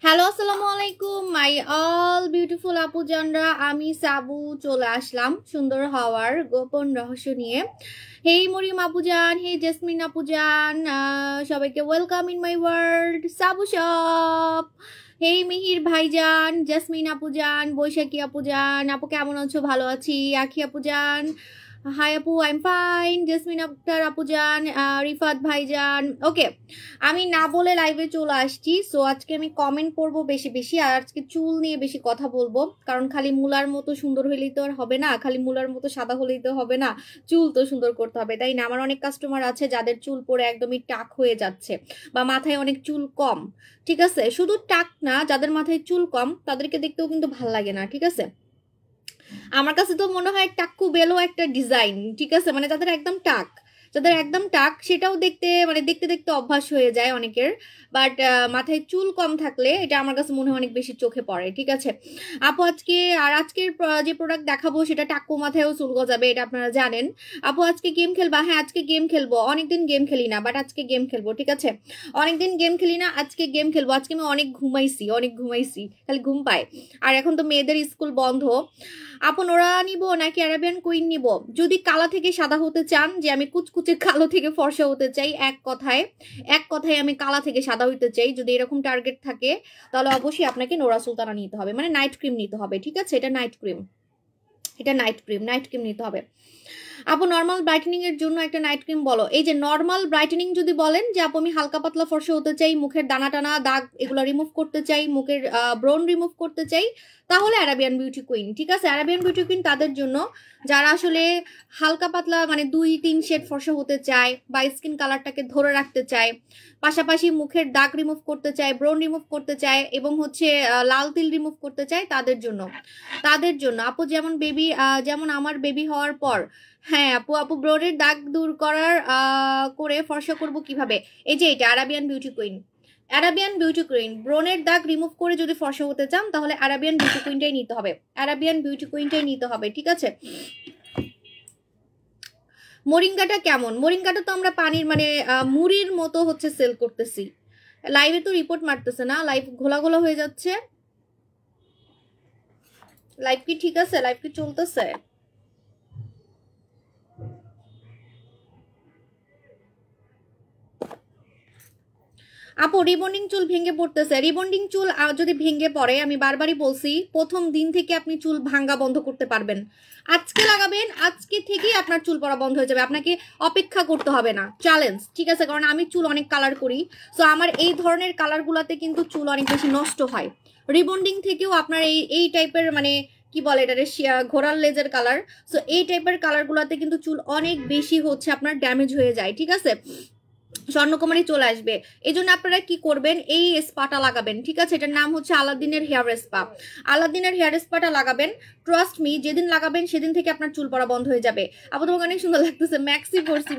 Hello আসসালামু আলাইকুম my all beautiful আপু জানরা, আমি সাবু চলে আসলাম সুন্দর হওয়ার গোপন রহস্য নিয়ে। হেই মরিয়ম আপুজান, হেই জেসমিন আপুজান, সবাইকে ওয়েলকাম ইন মাই ওয়ার্ল্ড সাবু শপ। হেই মিহির ভাইজান, জেসমিন আপুজান, বৈশাখী আপুজান, আপু কেমন আছো? ভালো আছি। আখি আপুজান, হাই আপু, I am fine. Jesmin Akter আপুজান, রিফাত ভাইজান। ওকে, আমি না বলে লাইভে চলে আসছি। সো আজকে আমি কমেন্ট করবো বেশি বেশি, আর আজকে চুল নিয়ে বেশি কথা বলবো, কারণ খালি মুলার মতো সুন্দর হলেই তো আর হবে না, খালি মুলার মতো সাদা হলেই তো হবে না, চুল তো সুন্দর করতে হবে, তাই না? আমার অনেক কাস্টমার আছে যাদের চুল পরে একদমই টাক হয়ে যাচ্ছে, বা মাথায় অনেক চুল কম। ঠিক আছে, শুধু টাক না, যাদের মাথায় চুল কম তাদেরকে দেখতেও কিন্তু ভাল লাগে না। ঠিক আছে, আমার কাছে তো মনে হয় টাক্কু বেলো একটা ডিজাইন। ঠিক আছে, মানে যাদের একদম টাক সেটাও দেখতে, মানে দেখতে দেখতে অভ্যাস হয়ে যায় অনেকের। বাট মাথায় চুল কম থাকলে এটা আমার কাছে মনে হয় অনেক বেশি চোখে পড়ে। ঠিক আছে আপু, আজকের যে প্রোডাক্ট দেখাবো সেটা টাক্কু মাথায়ও চুল গজাবে, এটা আপনারা জানেন। আপু আজকে গেম খেলবা? হ্যাঁ আজকে গেম খেলবো। অনেকদিন গেম খেলি না, বাট আজকে গেম খেলবো। ঠিক আছে, অনেকদিন গেম খেলি না, আজকে গেম খেলবো। আজকে আমি অনেক ঘুমাইছি, খালি ঘুম পায়। আর এখন তো মেয়েদের স্কুল বন্ধ। আপু নোরা নিব নাকি আরাবিয়ান কুইন নিব? যদি কালা থেকে সাদা হতে চান, যে আমি কুচকুচে কালো থেকে ফর্সা হতে চাই, এক কথায় আমি কালা থেকে সাদা হইতে চাই, যদি এরকম টার্গেট থাকে, তাহলে অবশ্যই আপনাকে নোরা সুলতানা নিতে হবে, মানে নাইট ক্রিম নিতে হবে। ঠিক আছে, এটা নাইট ক্রিম নিতে হবে। আপু নর্মাল ব্রাইটেনিং এর জন্য একটা নাইট ক্রিম বলো। এই যে নর্মাল ব্রাইটেনিং যদি বলেন যে আপু আমি হালকা পাতলা ফর্সা হতে চাই, মুখের দানা টানা দাগ এগুলো রিমুভ করতে চাই, মুখের ব্রন রিমুভ করতে চাই, তাহলে আরাবিয়ান বিউটি কুইন। ঠিক আছে, আরাবিয়ান বিউটি কুইন তাদের জন্য যারা আসলে হালকা পাতলা মানে 2-3 শেড ফর্সা হতে চায়, বা স্কিন কালারটাকে ধরে রাখতে চায়, পাশাপাশি মুখের দাগ রিমুভ করতে চায়, ব্রন রিমুভ করতে চায়, এবং হচ্ছে লাল তিল রিমুভ করতে চায়, তাদের জন্য আপু যেমন আমার বেবি হওয়ার পর, হ্যাঁ আপু ব্রনের দাগ দূর করে ফর্সা করব কিভাবে? এই যে এটা আরাবিয়ান বিউটি কুইন ব্রনের দাগ রিমুভ করে যদি ফর্সা হতে চান, তাহলে আরাবিয়ান বিউটি কুইনটাই নিতে হবে। ঠিক আছে, মোরিঙ্গাটা কেমন? মোরিঙ্গাটা তো আমরা পানির মানে মুড়ির মতো হচ্ছে সেল করতেছি। লাইভে তো রিপোর্ট মারতেছে না, লাইভ ঘোলা ঘোলা হয়ে যাচ্ছে। লাইভ কি ঠিক আছে? লাইভ কি চলতেছে? আপু রিবন্ডিং চুল ভেঙে পড়তেছে। রিবন্ডিং চুল যদি ভেঙে পড়ে, আমি বারবারই বলছি, প্রথম দিন থেকে আপনি চুল ভাঙ্গা বন্ধ করতে পারবেন। আজকে লাগাবেন, আজকে থেকেই আপনার চুল পড়া বন্ধ হয়ে যাবে, আপনাকে অপেক্ষা করতে হবে না। চ্যালেঞ্জ। ঠিক আছে, কারণ আমি চুল অনেক কালার করি, সো আমার এই ধরনের কালারগুলোতে কিন্তু চুল অনেক বেশি নষ্ট হয়। রিবন্ডিং থেকেও আপনার এই টাইপের মানে কি বলে এটা, ঘোড়ার লেজের কালার, সো এই টাইপের কালারগুলোতে কিন্তু চুল অনেক বেশি হচ্ছে আপনার ড্যামেজ হয়ে যায়। ঠিক আছে, স্বর্ণকুমারী চলে আসবে। এই জন্য আপনারা কি করবেন, এই স্পাটা লাগাবেন। ঠিক আছে, এটার নাম হচ্ছে আলাদিনের হেয়ার স্পা। আলাদিনের হেয়ার স্পাটা লাগাবেন, ট্রাস্ট মি, যেদিন লাগাবেন সেদিন থেকে আপনার চুল পড়া বন্ধ হয়ে যাবে। আপু তোমাকে অনেক সুন্দর লাগতেছে। ম্যাক্সি পরছি,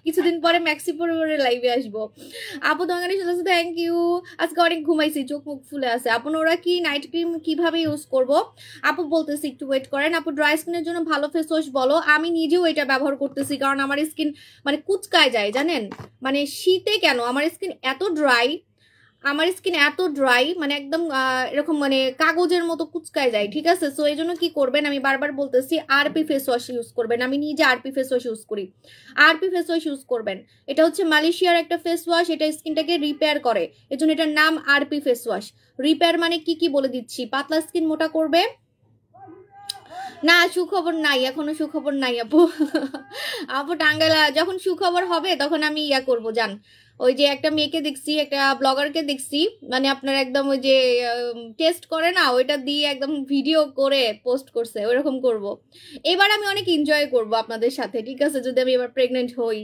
কিছুদিন পরে ম্যাক্সি পরে লাইভে আসবো। আপু তোমাকে অনেক সুন্দর, থ্যাংক ইউ। আজকে অনেক ঘুমাইছি, চোখ মুখ ফুলে আছে। আপু ওরা কি নাইট ক্রিম কিভাবে ইউজ করব? আপু বলতেছি, একটু ওয়েট করেন। আপু ড্রাই স্কিনের জন্য ভালো ফেস ওয়াশ বলো। আমি নিজেও এটা ব্যবহার করতেছি, কারণ আমার স্কিন মানে কুচকায় যায়, জানেন? মানে শীতে কেন আমার স্কিন এত ড্রাই, মানে একদম এরকম মানে কাগজের মতো কুচকায় যায়। ঠিক আছে, সো এই জন্য কি করবেন, আমি বারবার বলতেছি আরপি ফেস ওয়াশ ইউজ করবেন। আমি নিজে আরপি ফেস ওয়াশ ইউজ করি। আরপি ফেস ওয়াশ ইউজ করবেন, এটা হচ্ছে মালয়েশিয়ার একটা ফেস ওয়াশ, এটা স্কিনটাকে রিপেয়ার করে, এজন্য এটার নাম আরপি ফেস ওয়াশ। রিপেয়ার মানে কি বলে দিচ্ছি, পাতলা স্কিন মোটা করবে না। সুখবর নাই, এখনো সুখবর নাই আপু। আপু টাঙ্গাইলা যখন সুখবর হবে তখন আমি করবো জান। ওই যে একটা মেয়েকে দেখছি, একটা ব্লগারকে দেখছি, মানে আপনার একদম ওই যে টেস্ট করে না, ওইটা দিয়ে একদম ভিডিও করে পোস্ট করছে, ওইরকম করব। এবার আমি অনেক এনজয় করব আপনাদের সাথে। ঠিক আছে, যদি আমি এবার প্রেগনেন্ট হই,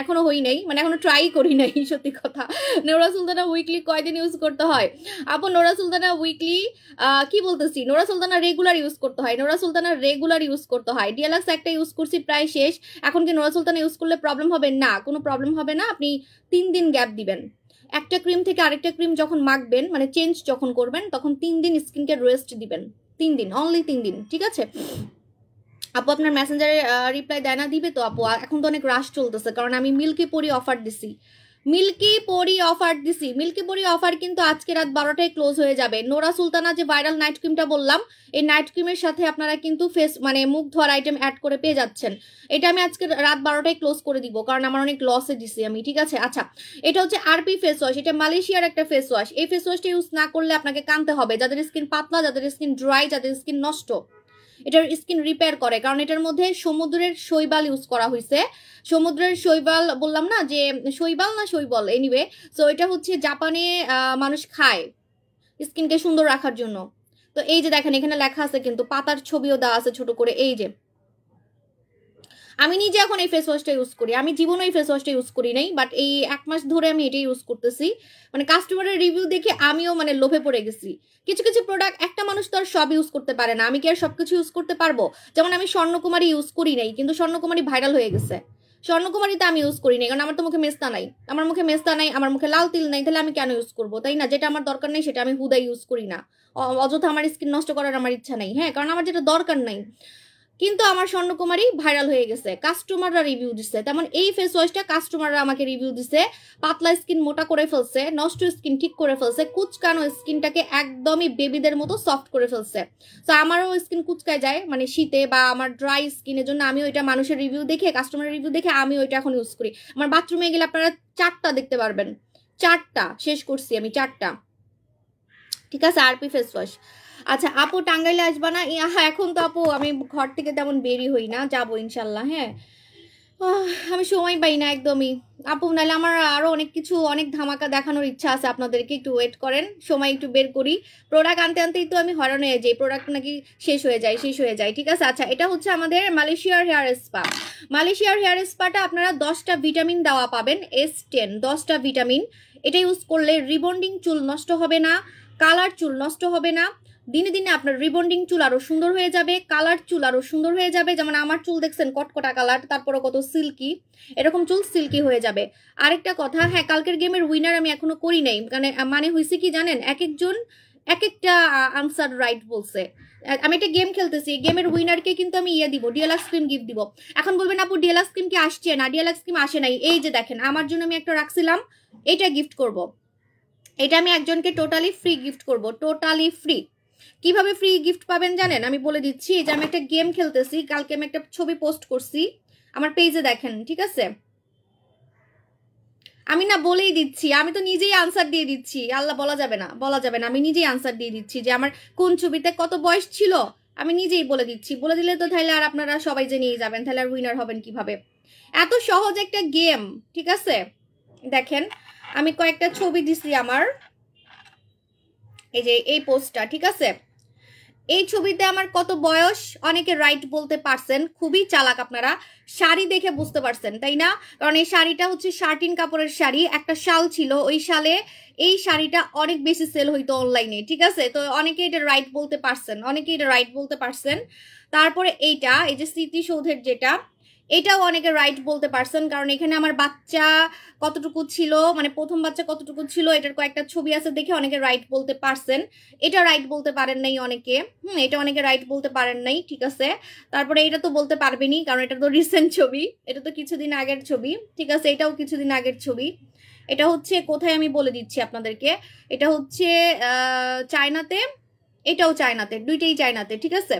এখনো হই নাই, মানে এখনো ট্রাই করি নাই, সত্যি কথা। নোরা সুলতানা উইকলি কয়দিন ইউজ করতে হয়? আপু নোরা সুলতানা উইকলি কি বলতেছি, নোরা সুলতানা রেগুলার ইউজ করতে হয়। ডিএলএক্স একটা ইউজ করছি, প্রায় শেষ। এখন কি নোরা সুলতানা ইউজ করলে প্রবলেম হবে? না, কোনো প্রবলেম হবে না। আপনি 3 দিন গ্যাপ দিবেন, একটা ক্রিম থেকে আরেকটা ক্রিম যখন মাখবেন, মানে চেঞ্জ যখন করবেন, তখন 3 দিন স্কিনকে রেস্ট দিবেন। 3 দিন, অনলি 3 দিন। ঠিক আছে আপু, আপনার মেসেঞ্জারে রিপ্লাই দেয় না? দিবে তো আপু, এখন তো অনেক রাশ চলতেছে, কারণ আমি মিল্কি পরি অফার দিছি। মিল্কি পরি অফার দিছি, মিল্কি পরি অফার কিন্তু আজকে রাত 12টায় ক্লোজ হয়ে যাবে। নোরা সুলতানা যে ভাইরাল নাইট ক্রিমটা বললাম, এই নাইট ক্রিমের সাথে আপনারা কিন্তু ফেস মানে মুখ ধোয়ার আইটেম অ্যাড করে পেয়ে যাচ্ছেন। এটা আমি আজকে রাত 12টায় ক্লোজ করে দিব, কারণ আমার অনেক লসে দিছি আমি, ঠিক আছে। আচ্ছা, এটা হচ্ছে আরপি ফেস ওয়াশ, এটা মালয়েশিয়ার একটা ফেস ওয়াশ। এই ফেস ওয়াশটা ইউজ না করলে আপনাকে কানতে হবে, যাদের স্কিন পাতলা, যাদের স্কিন ড্রাই, যাদের স্কিন নষ্ট, এটার স্কিন রিপেয়ার করে, কারণ এটার মধ্যে সমুদ্রের শৈবাল ইউজ করা হয়েছে। সমুদ্রের শৈবাল বললাম না, যে শৈবাল না শৈবাল, এনিওয়ে। সো এটা হচ্ছে জাপানে মানুষ খায় স্কিনকে সুন্দর রাখার জন্য। তো এই যে দেখেন এখানে লেখা আছে, কিন্তু পাতার ছবিও দেওয়া আছে ছোট করে। এই যে আমি নিজে এখন এই ফেস ওয়াশটা ইউজ করি, আমি জীবনে এই ফেস ওয়াশটা ইউজ করি নাই, বাট এই 1 মাস ধরে আমি এটাই ইউজ করতেছি। মানে কাস্টমারের রিভিউ দেখে আমিও মানে লোভে পড়ে গেছি। কিছু কিছু প্রোডাক্ট একটা মানুষ তো আর সব ইউজ করতে পারে না, আমি কি আর সবকিছু ইউজ করতে পারবো? যেমন আমি স্বর্ণকুমারী ইউজ করি নাই, কিন্তু স্বর্ণকুমারী ভাইরাল হয়ে গেছে। স্বর্ণকুমারীতে আমি ইউজ করি নাই, কারণ আমার তো মুখে মেস্তা নাই, আমার মুখে মেস্তা নাই, আমার মুখে লাল তিল নাই, তাহলে আমি কেন ইউজ করবো, তাই না? যেটা আমার দরকার নেই সেটা আমি হুদাই ইউজ করি না, অযথা আমার স্কিন নষ্ট করার আমার ইচ্ছা নেই, হ্যাঁ, কারণ আমার যেটা দরকার নাই। কিন্তু আমার স্বর্ণকুমারী ভাইরাল হয়ে গেছে, কাস্টমাররা রিভিউ দিচ্ছে। তেমন এই ফেস ওয়াশটা কাস্টমাররা আমাকে রিভিউ দিছে, পাতলা স্কিন মোটা করে ফেলছে, নষ্ট স্কিন ঠিক করে ফেলছে, কুচকানো স্কিনটাকে একদমই বেবিদের মতো সফট করে ফেলছে। তো আমারও স্কিন কুচকায় যায় মানে শীতে, বা আমার ড্রাই স্কিনের জন্য আমিও এটা মানুষের রিভিউ দেখে, কাস্টমারের রিভিউ দেখে আমি ওইটা এখন ইউজ করি। আমার বাথরুমে গেলে আপনারা 4টা দেখতে পারবেন, 4টা শেষ করছি আমি, 4টা, ঠিক আছে, আরপি ফেস ওয়াশ। আচ্ছা আপু টাঙ্গাইলে আসবা না? এখন তো আপু আমি ঘর থেকে তেমন বেরি হই না, যাবো ইনশাল্লাহ। হ্যাঁ, আমি সময় পাই না একদমই আপু, নাহলে আমার আরো অনেক কিছু, অনেক ধামাকা দেখানোর ইচ্ছা আছে আপনাদেরকে, একটু ওয়েট করেন, সময় একটু বের করি। প্রোডাক্ট আনতে আনতেই তো আমি হয়রান হয়ে যাই, প্রোডাক্ট নাকি শেষ হয়ে যায়, ঠিক আছে। আচ্ছা, এটা হচ্ছে আমাদের মালয়েশিয়ার হেয়ার স্পা। মালয়েশিয়ার হেয়ার স্পাটা আপনারা 10টা ভিটামিন দেওয়া পাবেন, S10, 10টা ভিটামিন। এটা ইউজ করলে রিবন্ডিং চুল নষ্ট হবে না, কালার চুল নষ্ট হবে না, দিনে দিনে আপনার রিবন্ডিং চুল আরো সুন্দর হয়ে যাবে, কালার চুল আরো সুন্দর হয়ে যাবে। যেমন আমার চুল দেখছেন কটকটা কালার, তারপরে কত সিল্কি, এরকম চুল সিল্কি হয়ে যাবে। আরেকটা কথা, হ্যাঁ, কালকের গেমের উইনার আমি এখনো করি নাই, মানে হয়েছে কি জানেন, এক একজন এক একটা আনসার রাইট বলছে। আমি একটা গেম খেলতেছি, গেমের উইনারকে কিন্তু আমি দিব, ডিএলএক্স ক্রিম গিফট দিব। এখন বলবেন আপু ডিএলএক্স ক্রিম কি আসছে না? ডিএলএক্স ক্রিম আসে নাই, এই যে দেখেন আমার জন্য আমি একটা রাখছিলাম, এটা গিফট করব। এটা আমি একজনকে টোটালি ফ্রি গিফট করব, টোটালি ফ্রি। কিভাবে ফ্রি গিফট পাবেন জানেন? আমি বলে দিচ্ছি, যে আমি একটা গেম খেলতেছি, কালকে আমি একটা ছবি পোস্ট করছি আমার পেজে, দেখেন, ঠিক আছে। আমি না বলেই দিচ্ছি, আমি তো নিজেই আনসার দিয়ে দিচ্ছি, আল্লাহ বলা যাবে না, আমি নিজেই আনসার দিয়ে দিচ্ছি যে আমার কোন ছবিতে কত বয়স ছিল, আমি নিজেই বলে দিচ্ছি। বলে দিলে তো তাহলে আর আপনারা সবাই জেনেই যাবেন, তাহলে আর উইনার হবেন কিভাবে? এত সহজ একটা গেম, ঠিক আছে। দেখেন আমি কয়েকটা ছবি দিছি আমার, এই যে এই পোস্টটা, ঠিক আছে। এই ছবিতে আমার কত বয়স অনেকে রাইট বলতে পারছেন, খুবই চালাক আপনারা। শাড়ি দেখে বুঝতে পারছেন, তাই না? কারণ এই শাড়িটা হচ্ছে শার্টিন কাপড়ের শাড়ি, একটা শাল ছিল, ওই শালে এই শাড়িটা অনেক বেশি সেল হইতো অনলাইনে, ঠিক আছে। তো অনেকে এটা রাইট বলতে পারছেন, তারপরে এইটা, এই যে স্মৃতিসৌধের যেটা, এটাও অনেকে রাইট বলতে পারছেন, কারণ এখানে আমার বাচ্চা কতটুকু ছিল, মানে প্রথম বাচ্চা কতটুকু ছিল, এটার কয়েকটা ছবি আছে দেখে অনেকে রাইট বলতে পারছেন। এটা রাইট বলতে পারেন নাই অনেকে, এটা অনেকে রাইট বলতে পারেন নাই, ঠিক আছে। তারপরে এটা তো বলতে পারবেনি, কারণ এটা তো রিসেন্ট ছবি, এটা তো কিছুদিন আগের ছবি, ঠিক আছে। এটাও কিছুদিন আগের ছবি। এটা হচ্ছে কোথায় আমি বলে দিচ্ছি আপনাদেরকে, এটা হচ্ছে চায়নাতে, এটাও চায়নাতে, দুইটাই চায়নাতে, ঠিক আছে।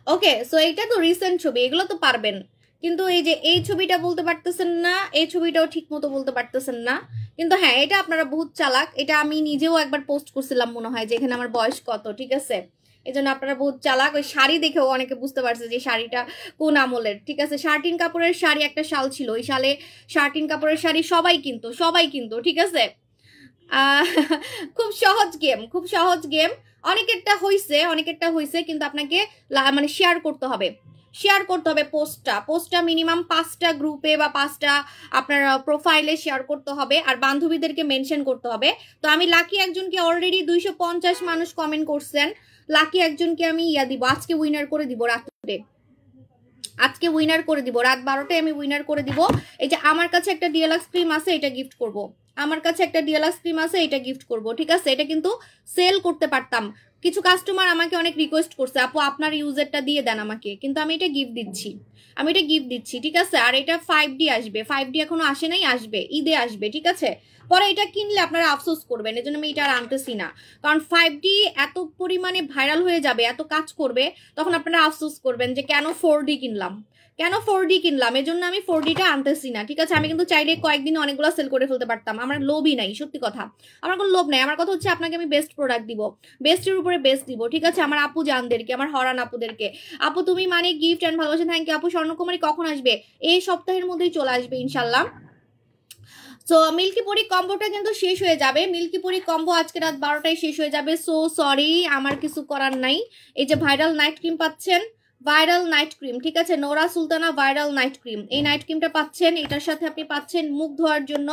ওকে, সো এইটা তো রিসেন্ট ছবি, এগুলো তো পারবেন। কিন্তু এই যে এই ছবিটা বলতে পারতেছেন না, এই ছবিটাও ঠিক মতো বলতে পারতেছেন না। কিন্তু হ্যাঁ, এটা আপনারা বহুত চালাক, এটা আমি নিজেও একবার পোস্ট করছিলাম মনে হয়, যে এখানে আমার বয়স কত, ঠিক আছে। এই জন্য আপনারা বহুত চালাক। ওই শাড়ি দেখেও অনেকে বুঝতে পারছে যে শাড়িটা কোন আমলের, ঠিক আছে। শার্টিন কাপড়ের শাড়ি একটা শাল ছিল, ওই শালে শার্টিন কাপড়ের শাড়ি সবাই কিন্তু, ঠিক আছে। খুব সহজ গেম। অনেকেরটা হইছে, কিন্তু আপনাকে মানে শেয়ার করতে হবে, পোস্টটা মিনিমাম 5টা গ্রুপে বা 5টা আপনার প্রোফাইলে শেয়ার করতে হবে, আর বান্ধবীদেরকে মেনশন করতে হবে। তো আমি লাকি একজনকে, অলরেডি 250 মানুষ কমেন্ট করছেন, লাকি একজনকে আমি দিব, আজকে উইনার করে দিব রাত্রে, রাত 12টায় আমি উইনার করে দিব। এই যে আমার কাছে একটা ডিএলএক্স ক্রিম আছে, এটা গিফট করব। আমার কাছে একটা ডিএলএক্স ক্রিম আছে, এটা গিফট করব, ঠিক আছে? এটা কিন্তু সেল করতে পারতাম, কিছু কাস্টমার আমাকে অনেক রিকোয়েস্ট করছে আপু আপনার ইউজারটা দিয়ে দেন আমাকে, কিন্তু আমি এটা গিফট দিচ্ছি, আমি এটা গিফট দিচ্ছি, ঠিক আছে? আর এটা 5D আসবে, 5D এখনো আসে নাই, আসবে ঈদে আসবে, ঠিক আছে? পরে এটা কিনলে আপনারা আফসোস করবেন, এজন্য আমি এটা আর আনতেছি না, কারণ 5D এত পরিমাণে ভাইরাল হয়ে যাবে, এত কাজ করবে, তখন আপনারা আফসোস করবেন যে কেন 4D কিনলাম, কেন 4D কিনলাম, এজন্য আমি 4Dটা আনতেছি না, ঠিক আছে? আমি কিন্তু চাইলে কয়েকদিনে অনেকগুলো সেল করে ফেলতে পারতাম, আমার লোভই নাই, সত্যি কথা, আমার কোনো লোভ নাই, আমার কথা হচ্ছে আপনাকে আমি বেস্ট প্রোডাক্ট দিব, বেস্টের উপরে বেস্ট দিব, ঠিক আছে? আমার আপু জানদেরকে, আমার হরান আপুদেরকে, আপু তুমি মানে গিফট অ্যান্ড ভালোবাসা, থ্যাংক ইউ আপু। স্বর্ণকুমারী কখন আসবে? এই সপ্তাহের মধ্যেই চলে আসবে ইনশাল্লাহ। সো মিল্কি পরি কম্বোটা কিন্তু শেষ হয়ে যাবে, মিল্কি পরি কম্বো আজকে রাত 12টায় শেষ হয়ে যাবে, সো সরি, আমার কিছু করার নাই। এই যে ভাইরাল নাইট ক্রিম পাচ্ছেন, ভাইরাল নাইট ক্রিম, ঠিক আছে? Nora Sultana viral night cream, এই নাইট ক্রিমটা পাচ্ছেন, এটার সাথে আপনি পাচ্ছেন মুখ ধোয়ার জন্য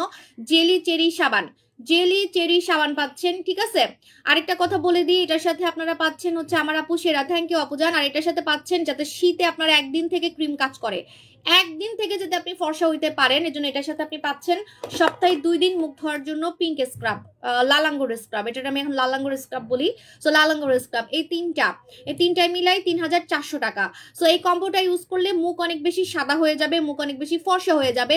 জেলি চেরি সাবান, জেলি চেরি সাবান পাচ্ছেন, ঠিক আছে? আরেকটা কথা বলে দিই, এটার সাথে আপনারা পাচ্ছেন হচ্ছে আমার আপু সেরা, থ্যাংক ইউ আপু জান। আর এটার সাথে পাচ্ছেন যাতে শীতে আপনারা একদিন থেকে ক্রিম কাজ করে, একদিন থেকে যাতে আপনি ফর্সা হইতে পারেন, এজন্য এটার সাথে আপনি পাচ্ছেন সপ্তাহে 2 দিন মুখ ধোয়ার জন্য পিঙ্ক স্ক্রাব, লাল আঙ্গুর স্ক্রাব, এটা আমি এখন লাল আঙ্গুর স্ক্রাব বলি, সো লাল আঙ্গুর স্ক্রাব, এই তিনটায় মিলাই 3400 টাকা। সো এই কম্বোটা ইউজ করলে মুখ অনেক বেশি সাদা হয়ে যাবে, মুখ অনেক বেশি ফর্সা হয়ে যাবে,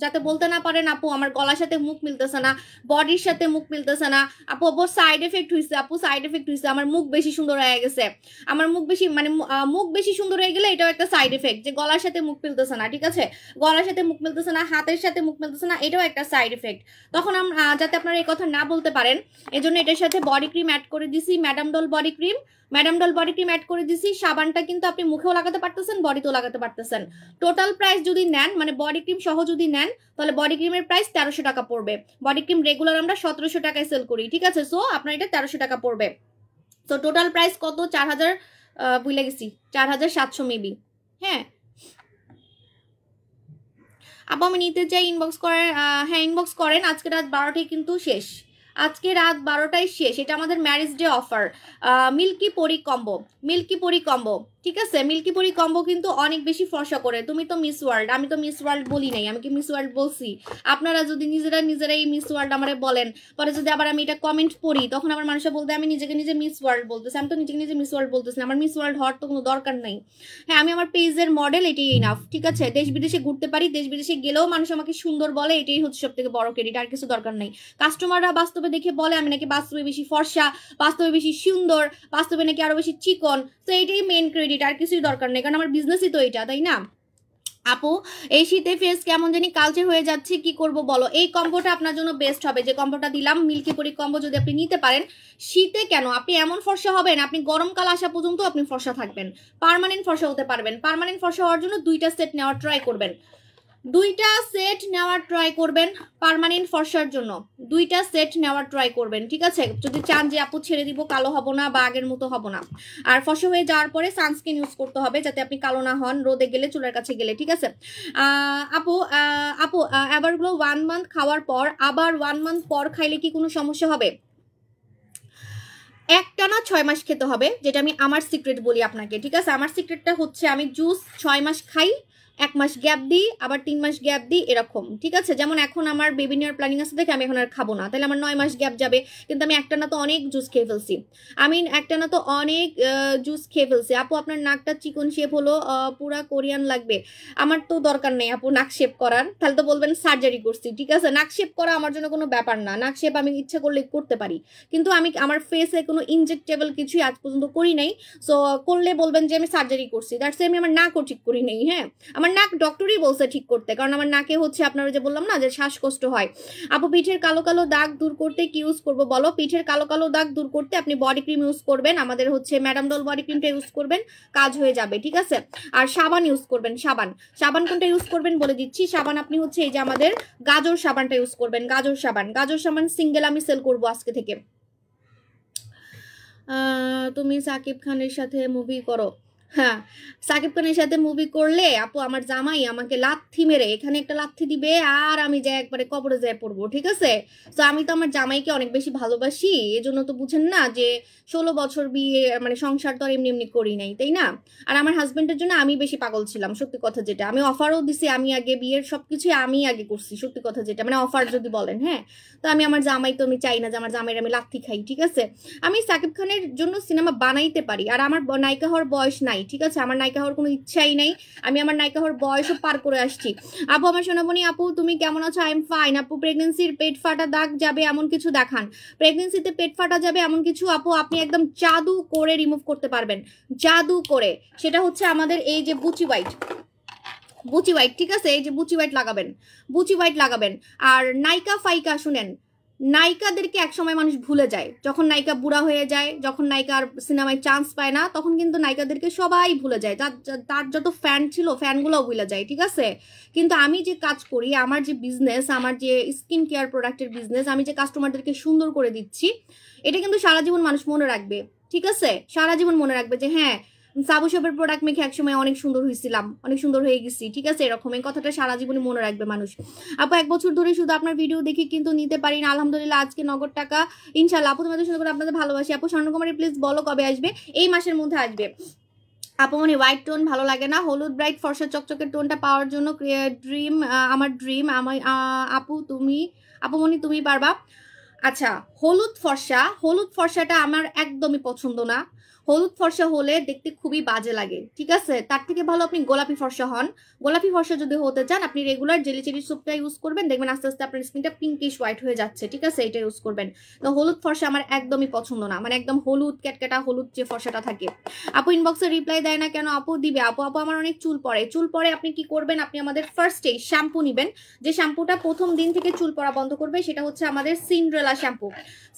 যাতে বলতে না পারেন আপু আমার গলার সাথে মুখ মিলতেছে না, বডির সাথে মুখ মিলতেছে না, আপু আপু সাইড এফেক্ট হয়েছে, আপু সাইড এফেক্ট হয়েছে, আমার মুখ বেশি সুন্দর হয়ে গেছে, আমার মুখ বেশি মানে মুখ বেশি সুন্দর হয়ে গেলে এটাও একটা সাইড এফেক্ট, যে গলার সাথে মুখ মিলতেছে না, ঠিক আছে? গলার সাথে মুখ মিলতেছে না, হাতের সাথে মুখ মিলতেছে না, এটাও একটা সাইড এফেক্ট। তখন যাতে আপনারা এই কথা না বলতে পারেন, এজন্য এটার সাথে বডি ক্রিম অ্যাড করে দিছি, madam doll body cream, madam doll body cream add করে দিছি। সাবানটা কিন্তু আপনি মুখেও লাগাতে পারতেছেন, বডিতেও লাগাতে পারতেছেন। টোটাল প্রাইস যদি নেন, মানে বডি ক্রিম সহ যদি নেন, তাহলে বডি ক্রিমের প্রাইস 1300 টাকা পড়বে। বডি ক্রিম রেগুলার আমরা 1700 টাকায় সেল করি, ঠিক আছে? সো আপনার এটা 1300 টাকা পড়বে। তো টোটাল প্রাইস কত? 4000, ভুলে গেছি, 4700 মেবি। হ্যাঁ আপু আমি নিতে চাই, ইনবক্স করেন। হ্যাঁ ইনবক্স করেন, আজকে রাত 12টায় কিন্তু শেষ, আজকে রাত 12টায় শেষ, এটা আমাদের ম্যারেজ ডে অফার, মিল্কি পরি কম্বো, মিল্কি পরি কম্বো, ঠিক আছে? মিল্কি পরি কম্বো কিন্তু অনেক বেশি ফর্সা করে। তুমি তো মিস ওয়ার্ল্ড, আমি তো মিস ওয়ার্ল্ড বলি নাই, আমি কি মিস ওয়ার্ল্ড বলছি? আপনারা যদি নিজেরাই মিস ওয়ার্ল্ড আমারে বলেন, পরে যদি আবার আমি এটা কমেন্ট পড়ি, তখন আমার মানুষরা বলতে আমি নিজেকে নিজে মিস ওয়ার্ল্ড বলতেছি, আমি তো নিজেকে নিজে মিস ওয়ার্ল্ড বলতেছি না, আমার মিস ওয়ার্ল্ড হওয়ার তো কোনো দরকার নাই। হ্যাঁ আমি আমার পেজের মডেল, এটাই ইনাফ, ঠিক আছে? দেশ বিদেশে ঘুরতে পারি, দেশ বিদেশে গেলেও মানুষ আমাকে সুন্দর বলে, এটাই হচ্ছে সব থেকে বড় ক্রেডিট, আর কিছু দরকার নাই। কাস্টমাররা বাস্তবে দেখে বলে আমি নাকি বাস্তবে বেশি ফর্সা, বাস্তবে বেশি সুন্দর, বাস্তবে নাকি আরো বেশি চিকন, তো এইটাই মেন ক্রেডিট, আর কিছুই দরকার নেই, কারণ আমার বিজনেসই তো এটা, তাই না? আপু এই শীতে ফেস কেমন জানি কালচে হয়ে যাচ্ছে, কি করব বলো? এই কম্বোটা আপনার জন্য বেস্ট হবে, যে কম্বোটা দিলাম মিল্কি পরি কম্বো, যদি আপনি নিতে পারেন, শীতে কেন আপনি এমন ফর্সা হবেন, আপনি গরমকাল আসা পর্যন্ত আপনি ফর্সা থাকবেন, পার্মানেন্ট ফর্সা হতে পারবেন। পার্মানেন্ট ফর্সা হওয়ার জন্য 2টা সেট নেওয়ার ট্রাই করবেন, 2টা সেট নেওয়ার ট্রাই করবেন পার্মানেন্ট ফর্সার জন্য, 2টা সেট নেওয়ার ট্রাই করবেন, ঠিক আছে? যদি চান যে আপু ছেড়ে দিব, কালো হব না বা আগের মতো হব না, আর ফর্সা হয়ে যাওয়ার পরে সানস্ক্রিন ইউজ করতে হবে, যাতে আপনি কালো না হন রোদে গেলে, চুলের কাছে গেলে, ঠিক আছে? আপু আপু এভারগ্লো 1 মান্থ খাওয়ার পর আবার 1 মান্থ পর খাইলে কি কোনো সমস্যা হবে? একটানা 6 মাস খেতে হবে, যেটা আমি আমার সিক্রেট বলি আপনাকে, ঠিক আছে? আমার সিক্রেটটা হচ্ছে আমি জুস 6 মাস খাই, 1 মাস গ্যাপ দিই, আবার 3 মাস গ্যাপ দিই, এরকম, ঠিক আছে? যেমন এখন আমার বেবি নেওয়ার প্ল্যানিং আছে দেখে আমি এখন আর খাবো না, তাহলে আমার 9 মাস গ্যাপ যাবে, কিন্তু আমি একটানা তো অনেক জুস খেয়ে ফেলছি, আমি একটানা তো অনেক জুস খেয়ে ফেলছি। আপু আপনার নাকটা চিকন শেপ হলো, পুরা কোরিয়ান লাগবে। আমার তো দরকার নেই আপু নাক শেপ করার, তাহলে তো বলবেন সার্জারি করছি, ঠিক আছে? নাক শেপ করা আমার জন্য কোনো ব্যাপার না, নাক শেপ আমি ইচ্ছা করলে করতে পারি, কিন্তু আমি আমার ফেসে কোনো ইনজেক্টেবল কিছুই আজ পর্যন্ত করি নাই। সো করলে বলবেন যে আমি সার্জারি করছি, দ্যাটস আমি আমার নাকও ঠিক করি নাই। হ্যাঁ আমার নাক ডক্টরই বলছে ঠিক করতে, কারণ আমার নাকে হচ্ছে আপনারা যে বললাম না যে শ্বাসকষ্ট হয়। আপু পিঠের কালো কালো দাগ দূর করতে কি ইউজ করবো বলো? পিঠের কালো কালো দাগ দূর করতে আপনি বডি ক্রিম ইউজ করবেন, আমাদের হচ্ছে ম্যাডাম ডল বডি ক্রিমটা ইউজ করবেন, কাজ হয়ে যাবে, ঠিক আছে? আর সাবান ইউজ করবেন, সাবান সাবান কোনটা ইউজ করবেন বলে দিচ্ছি। সাবান আপনি হচ্ছে এই যে আমাদের গাজর সাবানটা ইউজ করবেন, গাজর সাবান, গাজর সাবান সিঙ্গেল আমি সেল করবো আজকে থেকে। তুমি সাকিব খানের সাথে মুভি করো, হ্যাঁ, সাকিব খানের সাথে মুভি করলে আপু আমার জামাই আমাকে লাথি মেরে এখানে একটা লাথি দিবে আর আমি যাই একবারে কবরে যাই পড়বো, ঠিক আছে? তো আমি তো আমার জামাইকে অনেক বেশি ভালোবাসি, এজন্য তো বুঝেন না যে 16 বছর বিয়ে মানে সংসার তো আর এমনি এমনি করি নাই, তাই না? আর আমার হাজবেন্ডের জন্য আমি বেশি পাগল ছিলাম, সত্যি কথা যেটা। আমি অফারও দিছি, আমি আগে বিয়ের সবকিছু আমি আগে করছি, সত্যি কথা যেটা, মানে অফার যদি বলেন। হ্যাঁ, তো আমি আমার জামাই তো আমি চাই না যে আমার জামাইয়ের আমি লাথি খাই, ঠিক আছে? আমি সাকিব খানের জন্য সিনেমা বানাইতে পারি, আর আমার নায়িকা হওয়ার বয়স নাই, ঠিক আছে? আমার নায়িকা হওয়ার কোনো ইচ্ছাই নাই, আমি আমার নায়িকা হওয়ার বয়সও পার করে আসছি। আপু আমার সোনামণি আপু তুমি কেমন আছো? আই এম ফাইন আপু। প্রেগনেন্সির পেট ফাটা দাগ যাবে এমন কিছু দেখান। প্রেগনেন্সিতে পেট ফাটা যাবে এমন কিছু আপু আপনি একদম জাদু করে রিমুভ করতে পারবেন, জাদু করে। সেটা হচ্ছে আমাদের এই যে বুচি হোয়াইট, বুচি হোয়াইট, ঠিক আছে? এই যে বুচি হোয়াইট লাগাবেন, বুচি হোয়াইট লাগাবেন। আর নায়িকা ফাইকা শুনেন, নায়িকাদেরকে একসময় মানুষ ভুলে যায়, যখন নায়িকা বুড়া হয়ে যায়, যখন নায়িকা আর সিনেমায় চান্স পায় না, তখন কিন্তু নায়িকাদেরকে সবাই ভুলে যায়। তার যত ফ্যান ছিল ফ্যানগুলোও ভুলে যায়, ঠিক আছে? কিন্তু আমি যে কাজ করি, আমার যে বিজনেস, আমার যে স্কিন কেয়ার প্রোডাক্টের বিজনেস, আমি যে কাস্টমারদেরকে সুন্দর করে দিচ্ছি, এটা কিন্তু সারা জীবন মানুষ মনে রাখবে, ঠিক আছে? সারা জীবন মনে রাখবে যে হ্যাঁ, সাবু শপের প্রোডাক্ট মেখে একসময় অনেক সুন্দর হয়েছিলাম, অনেক সুন্দর হয়ে গেছি, ঠিক আছে? এরকম এই কথাটা সারা জীবনে মনে রাখবে মানুষ। আপু 1 বছর ধরে শুধু আপনার ভিডিও দেখি কিন্তু নিতে পারি না, আলহামদুলিল্লাহ আজকে নগদ টাকা ইনশাল্লাহ। আপু তোমাদের সুন্দর করে আপনাদের ভালোবাসি। আপু স্বর্ণকুমারী প্লিজ বলো কবে আসবে? এই মাসের মধ্যে আসবে। আপু মানে হোয়াইট টোন ভালো লাগে না, হলুদ ব্রাইট ফর্সা চকচকের টোনটা পাওয়ার জন্য ড্রিম, আমার ড্রিম। আমার আপু তুমি, আপু মনি তুমি পারবা? আচ্ছা, হলুদ ফর্সা, হলুদ ফর্সাটা আমার একদমই পছন্দ না। হলুদ ফর্সা হলে দেখতে খুবই বাজে লাগে, ঠিক আছে? তার থেকে ভালো আপনি গোলাপি ফর্সা হন। গোলাপি ফর্সা যদি হতে চান আপনি রেগুলার জেলি চেরি সোপটা ইউজ করবেন, দেখবেন আস্তে আস্তে আপনার স্কিনটা পিঙ্কিশ হোয়াইট হয়ে যাচ্ছে, ঠিক আছে? এটা ইউজ করবেন। তো হলুদ ফর্সা আমার একদমই পছন্দ না, মানে একদম হলুদ ক্যাটকাটা হলুদ যে ফর্সাটা থাকে। আপু ইনবক্সে রিপ্লাই দেয় না কেন? আপু দিবে। আপু আপু আমার অনেক চুল পড়ে। চুল পড়ে আপনি কি করবেন? আপনি আমাদের ফার্স্টে শ্যাম্পু নিবেন, যে শ্যাম্পুটা প্রথম দিন থেকে চুল পড়া বন্ধ করবে, সেটা হচ্ছে আমাদের সিন্ড্রেলা শ্যাম্পু।